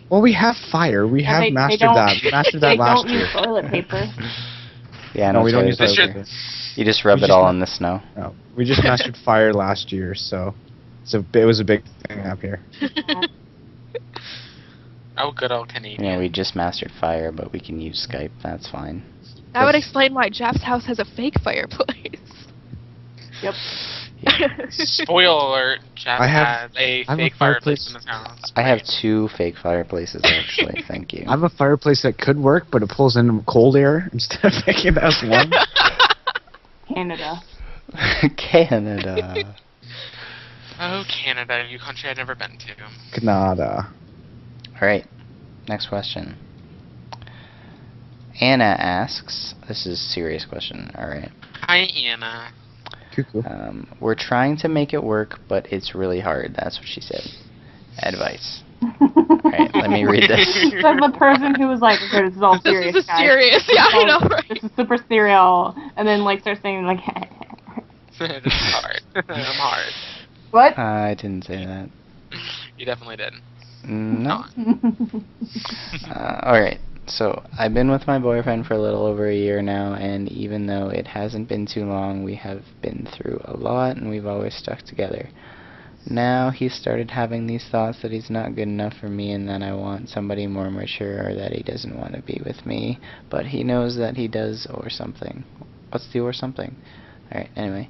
Well, we have fire. We Yeah, have they mastered don't- that. We mastered they that last don't year. use toilet paper. Yeah, No, we don't use toilet toilet paper. You just rub We it just all ma- in the snow. No, we just mastered fire last year, so it was a big thing up here. Oh, good old Canadian. You know, we just mastered fire, but we can use Skype. That's fine. That would explain why Jeff's house has a fake fireplace. Yep. Spoiler alert, Jeff I have- has a I have a fake fireplace fireplace. in his house. I have Great. 2 fake fireplaces actually. Thank you. I have a fireplace that could work, but it pulls in cold air instead of making it as warm. Canada. Canada. Oh, Canada, you country I've never been to. Canada. All right. Next question. Anna asks. This is a serious question. All right. Hi, Anna. Cuckoo. We're trying to make it work, but it's really hard. That's what she said. Advice. Alright, let me read this. Says the person who was like, okay, this is all This serious, is a guys. serious, yeah, I know, right? This is super serial. And then like starts saying like, This is hard. I'm hard. what? I didn't say that. You definitely did. No. Alright, so I've been with my boyfriend for a little over a year now, and even though it hasn't been too long, we have been through a lot, and we've always stuck together. Now he's started having these thoughts that he's not good enough for me and that I want somebody more mature, or that he doesn't want to be with me, but he knows that he does or something. What's the or something? Alright, anyway.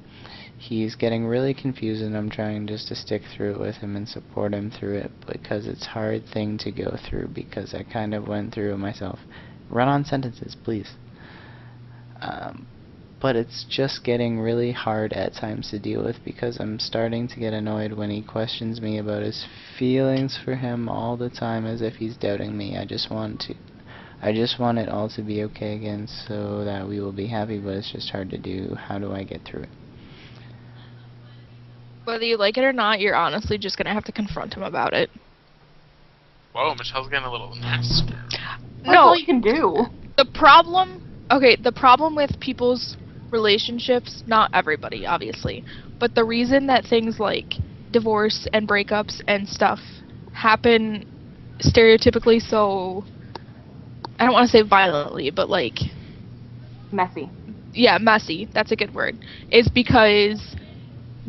He's getting really confused, and I'm trying just to stick through it with him and support him through it, because it's a hard thing to go through, because I kind of went through it myself. Run on sentences, please. But it's just getting really hard at times to deal with, because I'm starting to get annoyed when he questions me about his feelings for him all the time, as if he's doubting me. I just want it all to be okay again, so that we will be happy, but it's just hard to do. How do I get through it? Whether you like it or not, you're honestly just gonna have to confront him about it. Whoa, Michelle's getting a little nasty. That's all you can do. The problem with people's relationships, not everybody, obviously, but the reason that things like divorce and breakups and stuff happen stereotypically so, I don't want to say violently, but like, Messy. yeah, messy, that's a good word, is because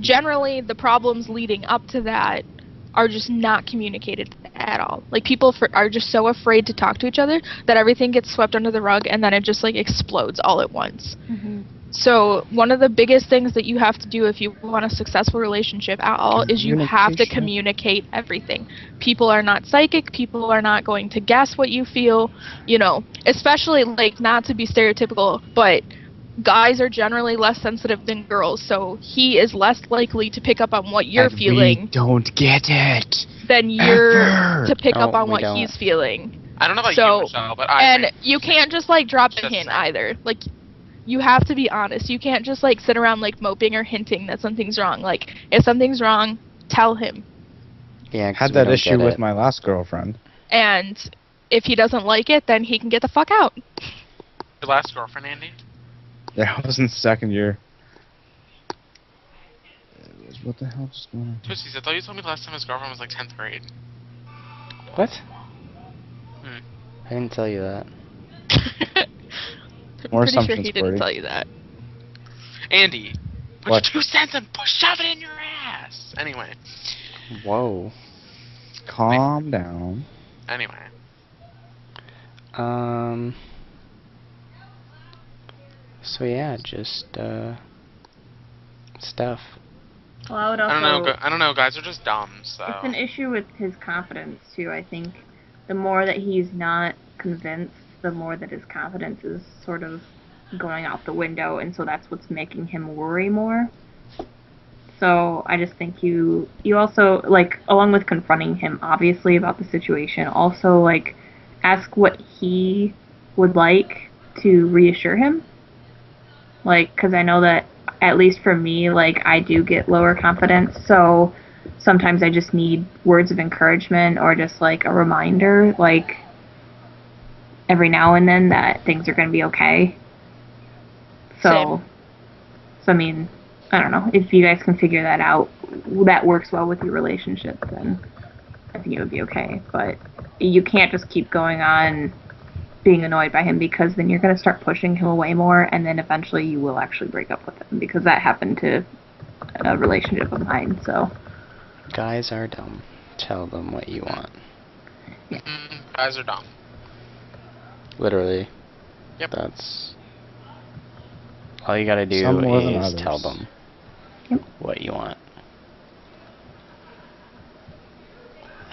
generally the problems leading up to that are just not communicated at all. Like, people are just so afraid to talk to each other that everything gets swept under the rug, and then it just like explodes all at once. Mm-hmm. So one of the biggest things that you have to do if you want a successful relationship at all is you have to communicate everything. People are not psychic. People are not going to guess what you feel, you know, especially, like, not to be stereotypical, but guys are generally less sensitive than girls, so he is less likely to pick up on what you're And feeling we don't get it. than you're Ever. to pick No, up on we what don't. he's feeling. I don't know about So- you, Michelle, but I And think you can't just like drop a Just hint saying. either. Like, you have to be honest. You can't just like sit around like moping or hinting that something's wrong. Like if something's wrong, tell him. Yeah, 'cause Had we that don't issue get with it. my last girlfriend. And if he doesn't like it, then he can get the fuck out. Your last girlfriend, Andy? Yeah, I was in second year. What the hell just going on? Toasties, I thought you told me last time his girlfriend was like 10th grade. What? Hmm. I didn't tell you that. I'm More pretty sure assumptions, he didn't Cordy. tell you that. Andy, put What? your 2 cents and shove it in your ass! Anyway. Whoa. Calm down. Anyway. So yeah, just stuff. Well, I would also. I don't know, guys are just dumb, so. It's an issue with his confidence too. I think the more that he's not convinced, the more that his confidence is sort of going out the window, and so that's what's making him worry more. So I just think you also, like, along with confronting him obviously about the situation, also like ask what he would like to reassure him. Like, because I know that at least for me, like, I do get lower confidence, so sometimes I just need words of encouragement or just like a reminder, like every now and then, that things are going to be okay. So I mean, I don't know, if you guys can figure that out, that works well with your relationship, then I think it would be okay. But you can't just keep going on being annoyed by him, because then you're going to start pushing him away more, and then eventually you will actually break up with him, because that happened to a relationship of mine. So Guys are dumb. Tell them what you want. Guys are dumb. Literally. Yep. That's all you gotta do Some more than is others. tell them Yep. what you want.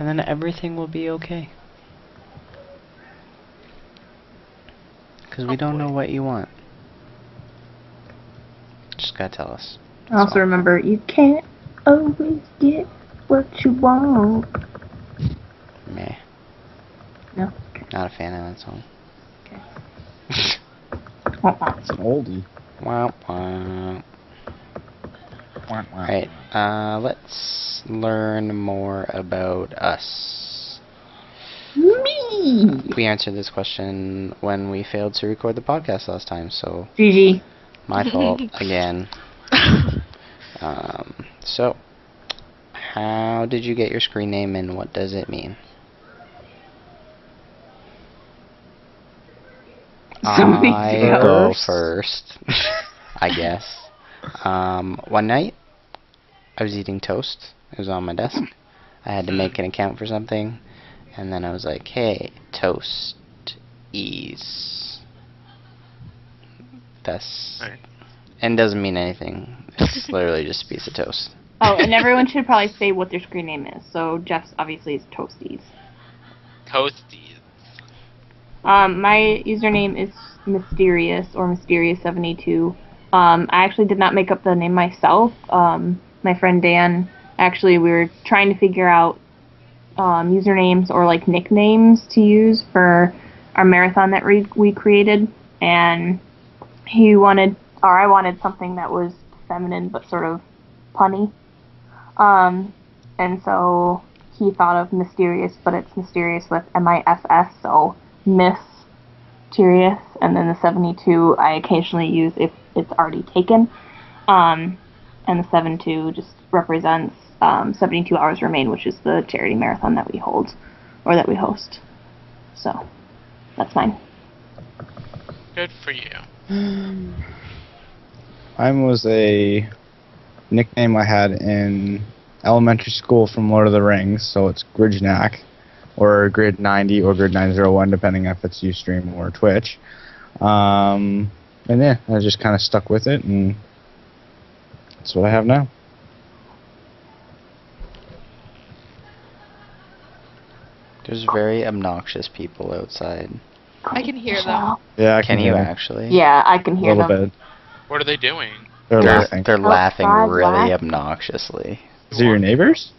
And then everything will be okay. Because we don't know Hopefully. what you want. Just gotta tell us. also all. remember, you can't always get what you want. Meh. No? Not a fan of that song. It's an oldie. Wow, wow. Right, let's learn more about us. Me! We answered this question when we failed to record the podcast last time, so GG. my fault again. So, how did you get your screen name and what does it mean? Somebody I go go first. first, I guess. One night, I was eating toast. It was on my desk. I had to make an account for something, and then I was like, hey, toast ease. That's... Right. And doesn't mean anything. It's literally just a piece of toast. Oh, and everyone should probably say what their screen name is. So Jeff's obviously is Toasties. Toasties. My username is Mysterious, or Mysterious72. I actually did not make up the name myself. My friend Dan, actually, we were trying to figure out usernames or like nicknames to use for our marathon that we created, and he wanted, or I wanted, something that was feminine but sort of punny. And so he thought of Mysterious, but it's Mysterious with M-I-S-S, so Mysterious, and then the 72 I occasionally use if it's already taken. And the 72 just represents 72 Hours Remain, which is the charity marathon that we hold, or that we host. So, that's mine. Good for you. Mine was a nickname I had in elementary school from Lord of the Rings, so it's Gridgenack, or Grid 90, or Grid 901, depending if it's Ustream or Twitch. And yeah, I just kind of stuck with it, and that's what I have now. There's very obnoxious people outside. I can hear them. Yeah, I Can hear you them actually? Yeah, I can a hear little them. bit. What are they doing? They're They're, laughing. they're laughing Outside really laughing. obnoxiously. Is it your neighbors?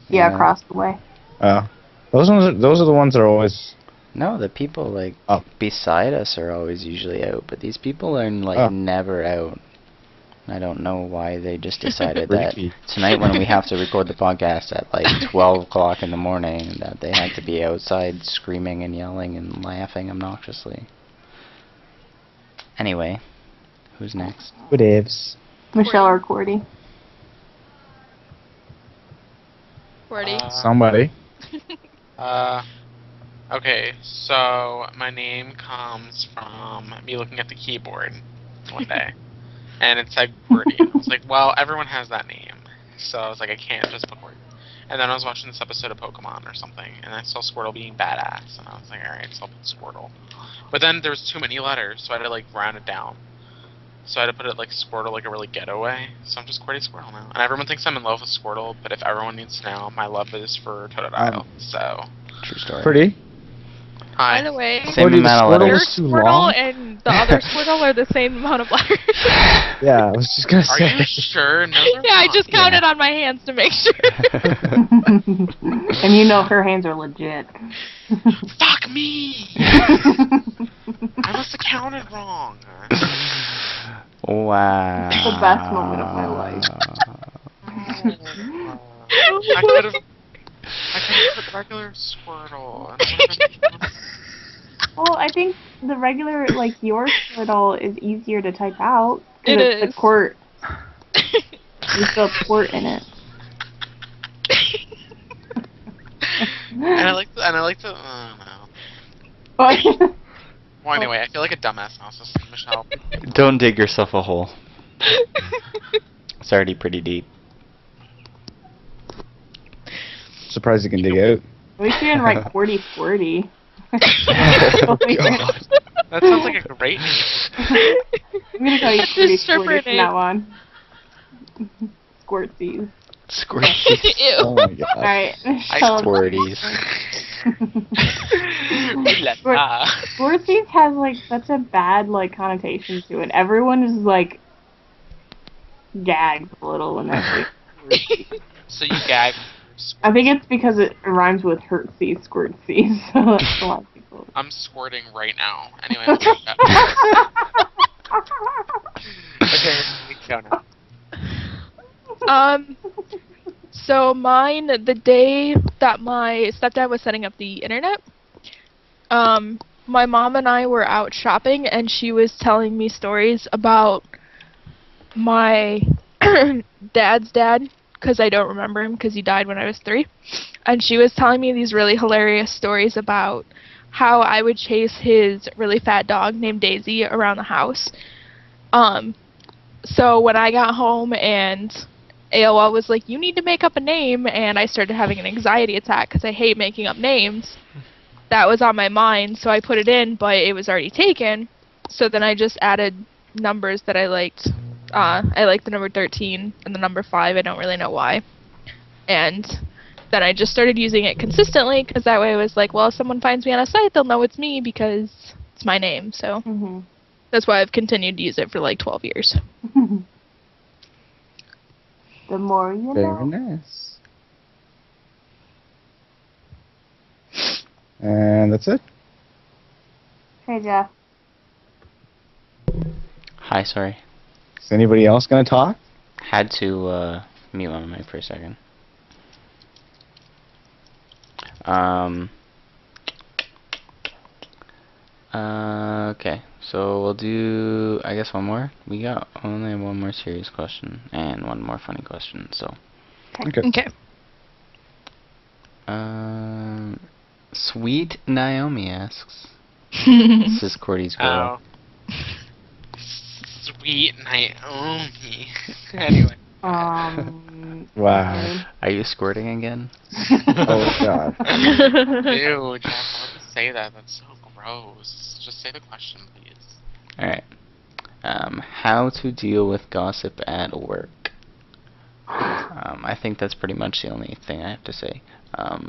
Yeah, Yeah. across the way. Oh, those are the ones that are always No, the people like Oh. beside us are always usually out, but these people are like Oh. never out. I don't know why they just decided that Freaky. tonight when we have to record the podcast at like 12 o'clock in the morning that they had to be outside screaming and yelling and laughing obnoxiously. Anyway, who's next? Whatevs. Michelle or Cordy? Cordy. Somebody. Okay, so my name comes from me looking at the keyboard one day, and it said Cordy. I was like, well, everyone has that name, so I was like, I can't just put Cordy. And then I was watching this episode of Pokemon or something, and I saw Squirtle being badass, and I was like, alright, so I'll put Squirtle. But then there was too many letters, so I had to like round it down. So I had to put it like Squirtle, like a really ghetto way. So I'm just Cordy Squirtle now. And everyone thinks I'm in love with Squirtle, but if everyone needs to know, my love is for Totodile. So, True story. Pretty. hi. By the way, Same Cordy, the amount of Squirtle letters. your was too Squirtle long. and the other Squirtle are the same amount of letters. Yeah, I was just gonna Are say. you sure? No, they're Yeah, I not. just counted on my hands to make sure. And you know her hands are legit. Fuck me! I must have counted wrong. Wow. The best moment of my life. I could have put regular Squirtle. Well, I think the regular, like, your Squirtle is easier to type out. 'cause It it's is. the quirt. You still have quirt in it. and I like to. Oh, no. Well, anyway, I feel like a dumbass now. So Michelle. Don't dig yourself a hole. It's already pretty deep. Surprised you can dig out. At least you didn't write Cordy Squirty. God. That sounds like a great name. I'm gonna call you That's Cordy his stripper Squirty from name. now on. Squirtsies. Squirties. Oh my god. Alright. Squirties. Squirtsies has like such a bad like connotation to it. Everyone is like gags a little when they say Squirtsies. So you gag. I think it's because it rhymes with Hurtsies, Squirtsies. So that's a lot of people. I'm squirting right now. Anyway. Okay, go now. So mine, the day that my stepdad was setting up the internet, my mom and I were out shopping, and she was telling me stories about my dad's dad, because I don't remember him because he died when I was 3. And she was telling me these really hilarious stories about how I would chase his really fat dog named Daisy around the house. So when I got home and AOL was like, you need to make up a name, and I started having an anxiety attack because I hate making up names, that was on my mind, so I put it in, but it was already taken. So then I just added numbers that I liked. I like the number 13 and the number 5. I don't really know why. And then I just started using it consistently, because that way I was like, well, if someone finds me on a site, they'll know it's me because it's my name. So Mm-hmm. that's why I've continued to use it for like 12 years. The more you Very know. nice. And that's it. Hey, Jeff. Hi, sorry. Is anybody else gonna talk? Had to mute my mic for a second. Okay, so we'll do, I guess, one more. We got only one more serious question and one more funny question, so. Okay. Okay. Sweet Naomi asks. This is Cordy's girl. Oh. Sweet Naomi. Anyway. Wow. Are you squirting again? Oh god. Ew, Jeff, why would you say that? That's so gross. Just say the question, please. Alright. How to deal with gossip at work. I think that's pretty much the only thing I have to say. Let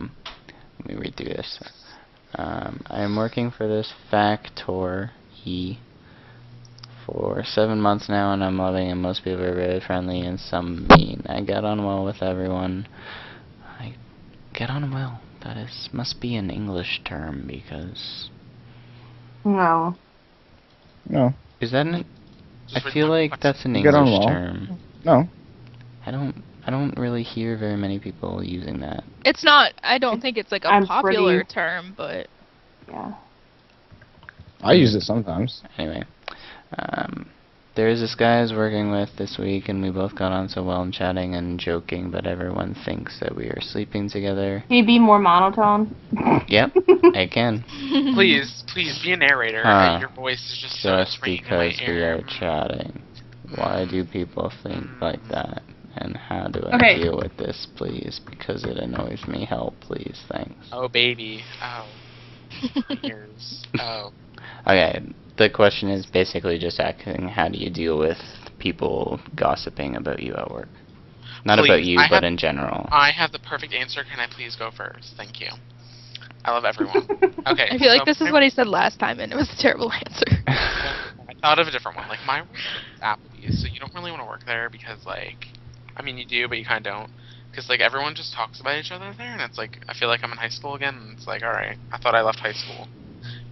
me read through this. I am working for this factor for 7 months now, and I'm loving it. Most people are very friendly and some mean. I get on well with everyone. I get on well. That must be an English term because No. No. is that an? I Just feel read like that's an You get on English well. term. No. I don't really hear very many people using that. It's not. I don't think it's like a I'm popular pretty- term, but Yeah. I use it sometimes. Anyway, there's this guy I was working with this week, and we both got on so well and chatting and joking, but everyone thinks that we are sleeping together. Can you be more monotone? Yep, I can. Please be a narrator. Huh. Your voice is just so Just sweet in my because we ear. are chatting. Why do people think like that? And how do I Okay. deal with this, please? Because it annoys me. Help, please. Thanks. Oh, baby. Oh. Ears. Oh. Okay, the question is basically just asking how do you deal with people gossiping about you at work? Not about Please, you, I but have- in general. I have the perfect answer. Can I please go first? Thank you. I love everyone. Okay. I feel like so this is my- what he said last time, and it was a terrible answer. I thought of a different one. Like, my work is Applebee's, so you don't really want to work there because, like, I mean, you do, but you kind of don't. Because, like, everyone just talks about each other there, and it's like, I feel like I'm in high school again, and it's like, alright, I thought I left high school.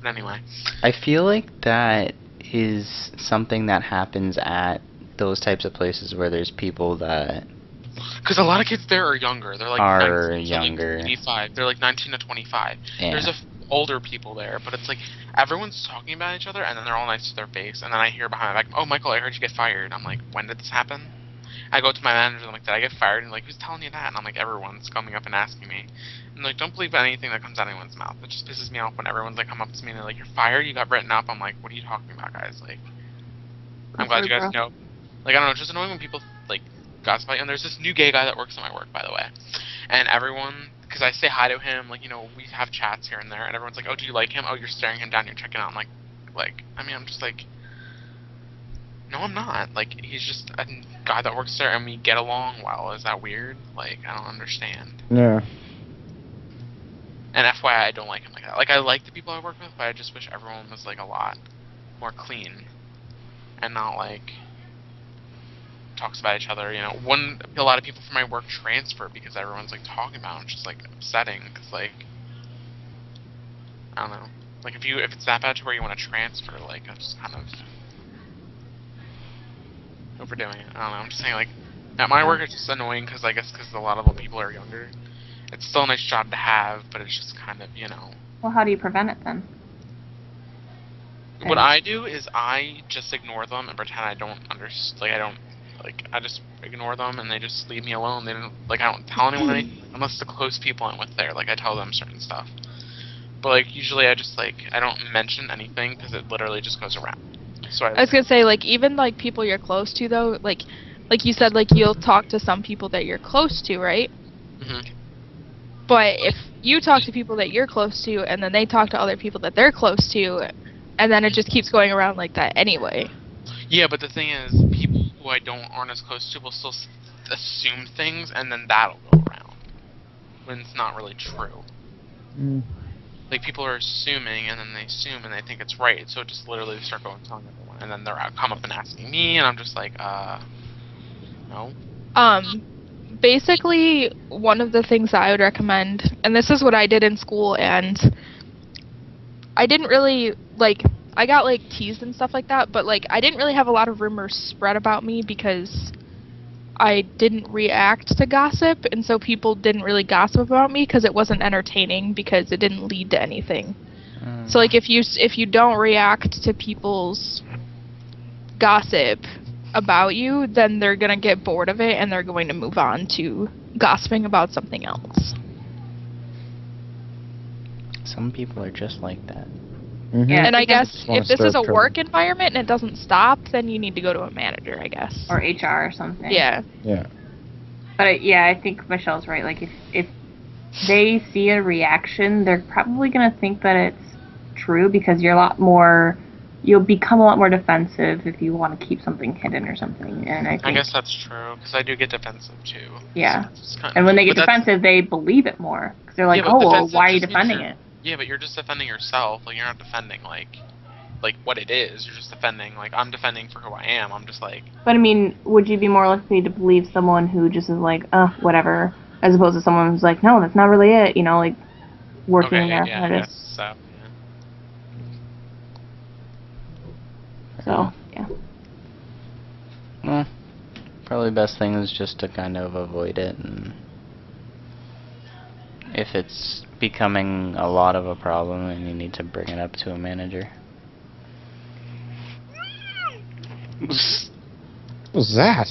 But anyway. I feel like that is something that happens at those types of places where there's people that Because a lot of kids there are younger. They're like Are 19 to, younger. Like 25. They're like 19 to 25. yeah. There's older people there, but it's like everyone's talking about each other, and then they're all nice to their face, and then I hear behind my back, "Oh, Michael, I heard you get fired." I'm like, "When did this happen?" I go to my manager, and I'm like, "Did I get fired?" And like, "Who's telling you that?" And I'm like, "Everyone's coming up and asking me." And like, don't believe anything that comes out of anyone's mouth. It just pisses me off when everyone's like, come up to me and they're like, "You're fired. You got written up." I'm like, "What are you talking about, guys?" Like, I'm glad you guys know. Like, I don't know, it's just annoying when people like gossip about you. And there's this new gay guy that works at my work, by the way, and everyone. Because I say hi to him, like, you know, we have chats here and there, and everyone's like, "Oh, do you like him? Oh, you're staring him down, you're checking out." I'm like, I mean, I'm just like, no, I'm not. Like, he's just a guy that works there, and we get along well. Is that weird? Like, I don't understand. Yeah. And FYI, I don't like him like that. Like, I like the people I work with, but I just wish everyone was, like, a lot more clean. And not, like, talks about each other, you know. A lot of people from my work transfer because everyone's, like, talking about it. It's just, like, upsetting, because, like, I don't know. Like, if it's that bad to where you want to transfer, like, I'm just kind of overdoing it. I don't know. I'm just saying, like, at my work, it's just annoying because I guess because a lot of the people are younger. It's still a nice job to have, but it's just kind of, you know. Well, how do you prevent it then? What I do is I just ignore them and pretend I don't understand. Like, I don't, like, I just ignore them and they just leave me alone. They don't, like, I don't tell anyone anything unless the close people I'm with there. Like, I tell them certain stuff. But, like, usually I just, like, I don't mention anything because it literally just goes around. So I was gonna say, like, even like people you're close to, though, like you said, like you'll talk to some people that you're close to, right? Mhm. But if you talk to people that you're close to, and then they talk to other people that they're close to, and then it just keeps going around like that anyway. Yeah, but the thing is, people who aren't as close to will still assume things, and then that'll go around when it's not really true. Mm. Like, people are assuming, and then they assume, and they think it's right, so just literally they start going and telling everyone, and then they're come up and asking me, and I'm just like, no. Basically, one of the things that I would recommend, and this is what I did in school, and I didn't really, like, I got, like, teased and stuff like that, but, like, I didn't really have a lot of rumors spread about me because I didn't react to gossip, and so people didn't really gossip about me because it wasn't entertaining because it didn't lead to anything. So, like, if you don't react to people's gossip about you, then they're gonna get bored of it and they're going to move on to gossiping about something else. Some people are just like that. Mhm. Yeah. And I guess Just wanna if this stir is a up trouble. work environment and it doesn't stop, then you need to go to a manager, I guess. Or HR or something. Yeah. Yeah. But I think Michelle's right. Like, if they see a reaction, they're probably going to think that it's true because you'll become a lot more defensive if you want to keep something hidden or something. And I think, I guess that's true, because I do get defensive, too. yeah. It's kind And when they get but that's- defensive, they believe it more. Because they're like, Yeah, but oh, well, defensive why are you just means defending you're- it? Yeah, but you're just defending yourself. Like, you're not defending, like what it is. You're just defending, like, I'm defending for who I am. I'm just like, But I mean, would you be more likely to believe someone who just is like, whatever, as opposed to someone who's like, no, that's not really it, you know, like, working Okay, there. yeah, I guess so. Yeah. So yeah. Well, probably best thing is just to kind of avoid it, and if it's becoming a lot of a problem, then you need to bring it up to a manager. What was that?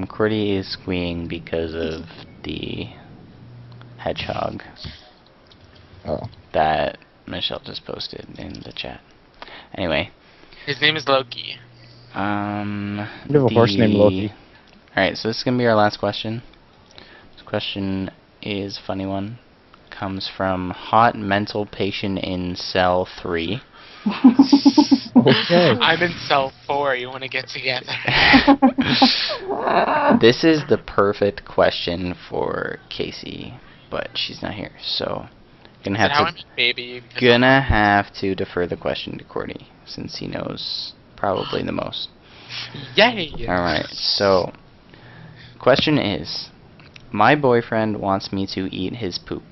Cordy is squeeing because of the hedgehog Oh. that Michelle just posted in the chat. Anyway, His name is Loki. We have a horse named Loki. Alright, so this is going to be our last question. This question is a funny one. Comes from Hot Mental Patient in Cell 3. Okay. I'm in cell 4. You want to get together? This is the perfect question for Casey, but she's not here, so Is that how I meet baby? Because gonna have to defer the question to Cordy, since he knows probably the most. Yay! Alright, so question is, my boyfriend wants me to eat his poop.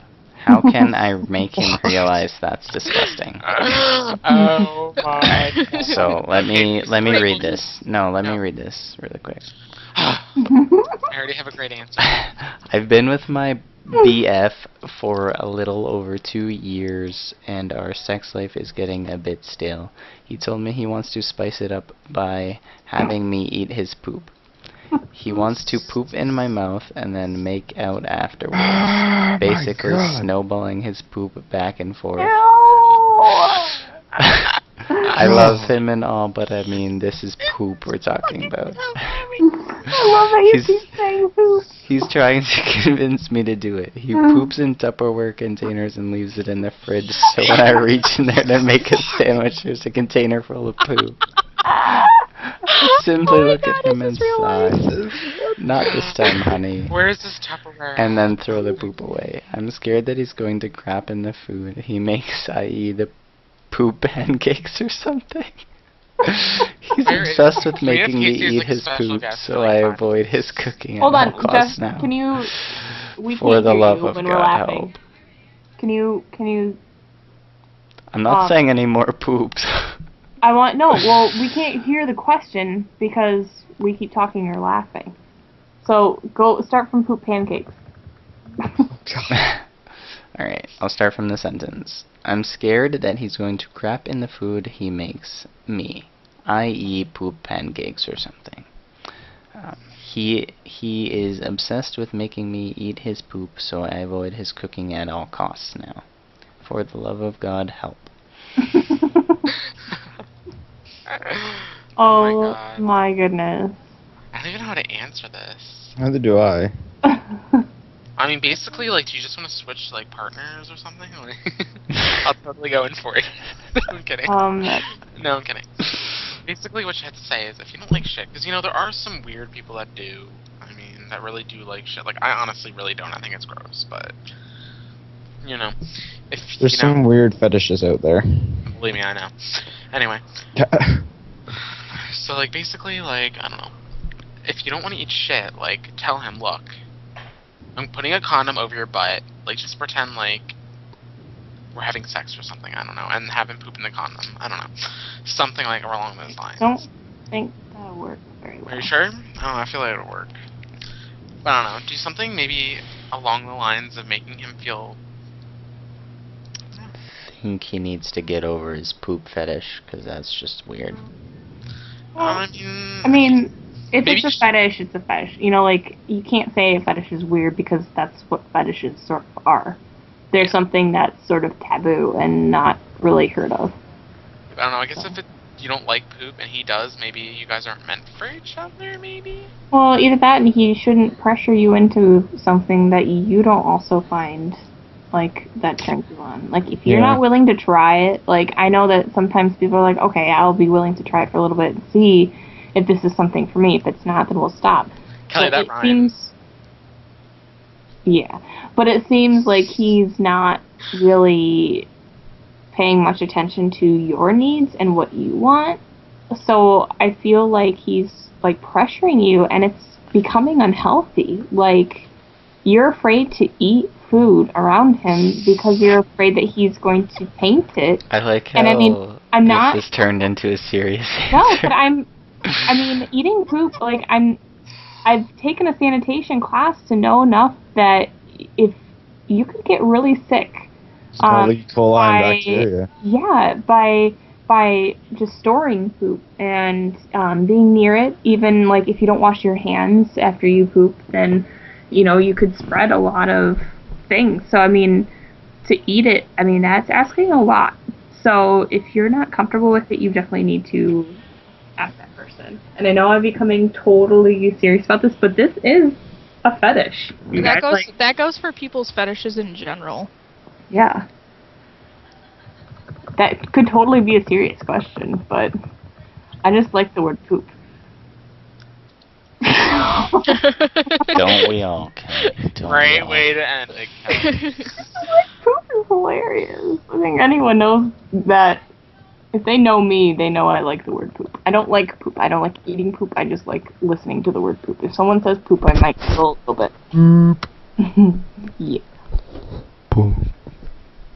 How can I make him realize that's disgusting? Oh my god. So let me Okay, read this. No, let me read this really quick. I already have a great answer. I've been with my BF for a little over 2 years, and our sex life is getting a bit stale. He told me he wants to spice it up by having me eat his poop. He wants to poop in my mouth and then make out afterwards. Oh Basically my God. snowballing his poop back and forth. Ew. I love him and all, but I mean, this is poop we're talking about. I love that you He's- keep saying poop. He's trying to convince me to do it. He poops in Tupperware containers and leaves it in the fridge, so when I reach in there to make a sandwich, there's a container full of poop. I simply Oh my look God, at him is and this real life? sigh. Not this time, honey. Where is this Tupperware? And then throw the poop away. I'm scared that he's going to crap in the food he makes, i.e. the poop pancakes or something. He's Where is- obsessed with We have making me Casey as, eat like, a his special poop, guest so for, like, I 5 avoid his cooking Hold at on, all costs Jeff. now. Can you? We For can't the hear love you of when God, we're laughing. help. Can you? I'm not saying any more poops. I want no. Well, we can't hear the question because we keep talking or laughing. So go start from poop pancakes. Alright, I'll start from the sentence. I'm scared that he's going to crap in the food he makes me, i.e. poop pancakes or something. He is obsessed with making me eat his poop, so I avoid his cooking at all costs now. For the love of God, help. Oh God. my goodness. I don't even know how to answer this. Neither do I. I mean, basically, like, do you just want to switch, like, partners or something? Like, I'll totally go in for it. I'm kidding. No, I'm kidding. Basically, what you have to say is, if you don't like shit, because, you know, there are some weird people that do. I mean, that really do like shit. Like, I honestly really don't. I think it's gross, but, you know, if, There's you know, some weird fetishes out there. believe me, I know. Anyway, so, like, basically, like, I don't know. If you don't want to eat shit, like, tell him, look, I'm putting a condom over your butt. Like, just pretend like we're having sex or something. I don't know, and have him poop in the condom. I don't know, something like along those lines. Don't think that'll work very well. Are you sure? I don't know. I feel like it'll work. But I don't know. Do something maybe along the lines of making him feel. I think he needs to get over his poop fetish, because that's just weird. I I mean, if Maybe it's a just- fetish, it's a fetish. You know, like, you can't say a fetish is weird because that's what fetishes sort of are. They're something that's sort of taboo and not really heard of. I don't know. I guess if you don't like poop and he does, maybe you guys aren't meant for each other. Maybe. Well, either that and he shouldn't pressure you into something that you don't also find, like, that turns you on. Like, if you're Yeah. not willing to try it, like, I know that sometimes people are like, okay, I'll be willing to try it for a little bit and see if this is something for me. If it's not, then we'll stop. Kelly, But that it rhymes. seems, yeah, but it seems like he's not really paying much attention to your needs and what you want. So I feel like he's like pressuring you, and it's becoming unhealthy. Like, you're afraid to eat food around him because you're afraid that he's going to paint it. I like how And I mean, I'm not. this turned into a serious No, answer. but I mean, eating poop. Like I've taken a sanitation class to know enough that if you could get really sick. It's called E. coli by- and bacteria. Yeah, by just storing poop and being near it, even like if you don't wash your hands after you poop, then you could spread a lot of things. So I mean, to eat it, I mean that's asking a lot. So if you're not comfortable with it, you definitely need to ask that person. And I know I'm becoming totally serious about this, but this is a fetish. You That guys, goes that goes for people's fetishes in general. yeah. That could totally be a serious question, but I just like the word poop. Don't we all, Kelly? Don't we Great all? way to end it. Kelly. Poop is hilarious. I think anyone knows that. If they know me, they know I like the word poop. I don't like poop. I don't like eating poop. I just like listening to the word poop. If someone says poop, I might feel a little bit. Yeah. Poop.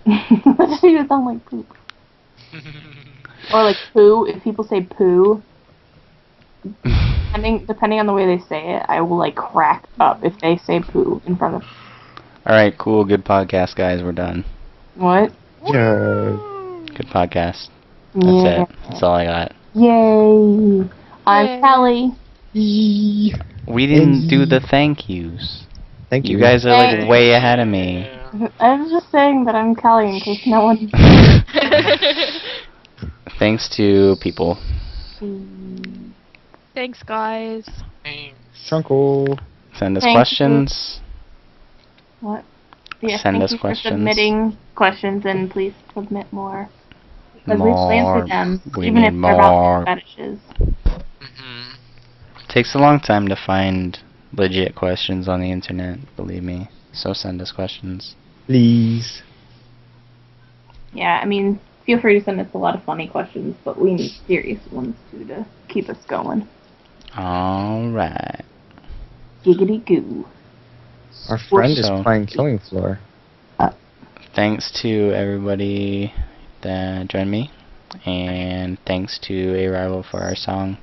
That doesn't even sound like poop. Or like poo. If people say poo, depending on the way they say it, I will like crack up if they say poo in front of Alright, cool. Good podcast, guys. We're done. what? Yeah. Good podcast. That's Yeah. it. That's all I got. Yay! I'm Yay. Kelly. We didn't do the thank yous. Thank you. You guys are like Hey. way ahead of me. Yeah. I was just saying that I'm Kelly in case no one. Thanks to people. Thanks, guys. Thanks. Chunkle. Send us Thank you. questions. What? Yes, Send thank us you for questions. submitting questions, and please submit more. Because we More. answer them, We even need if they're about more. fetishes. Mm-hmm. Takes a long time to find legit questions on the internet, believe me. So send us questions. Please. Yeah, I mean, feel free to send us a lot of funny questions, but we need serious ones too to keep us going. Alright. Giggity goo. Our friend is So- playing Killing Floor. Thanks to everybody that joined me. And thanks to A Rival for our song.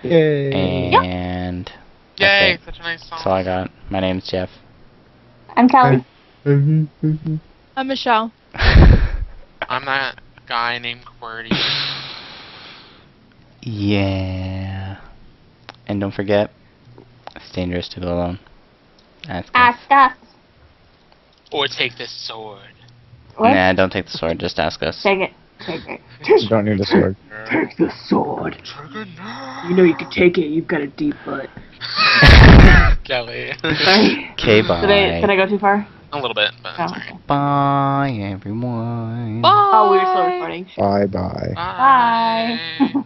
Yay. And Yay, it. such a nice song. that's all I got. My name's Jeff. I'm Kelly. I'm Michelle. I'm that guy named QWERTY. Yeah. And don't forget, it's dangerous to go alone. Ask us. Ask us. Or take this sword. What? Nah, don't take the sword, just ask us. Take it. Take it. You don't need a sword. Take the sword. Trigger now. You know you can take it. You've got a deep butt. Kelly. Sorry. Okay, bye. Did I go too far? A little bit, but Oh, it's alright. okay. Bye, everyone. Bye. Oh, we were still recording. Shit. Bye bye. Bye. Bye.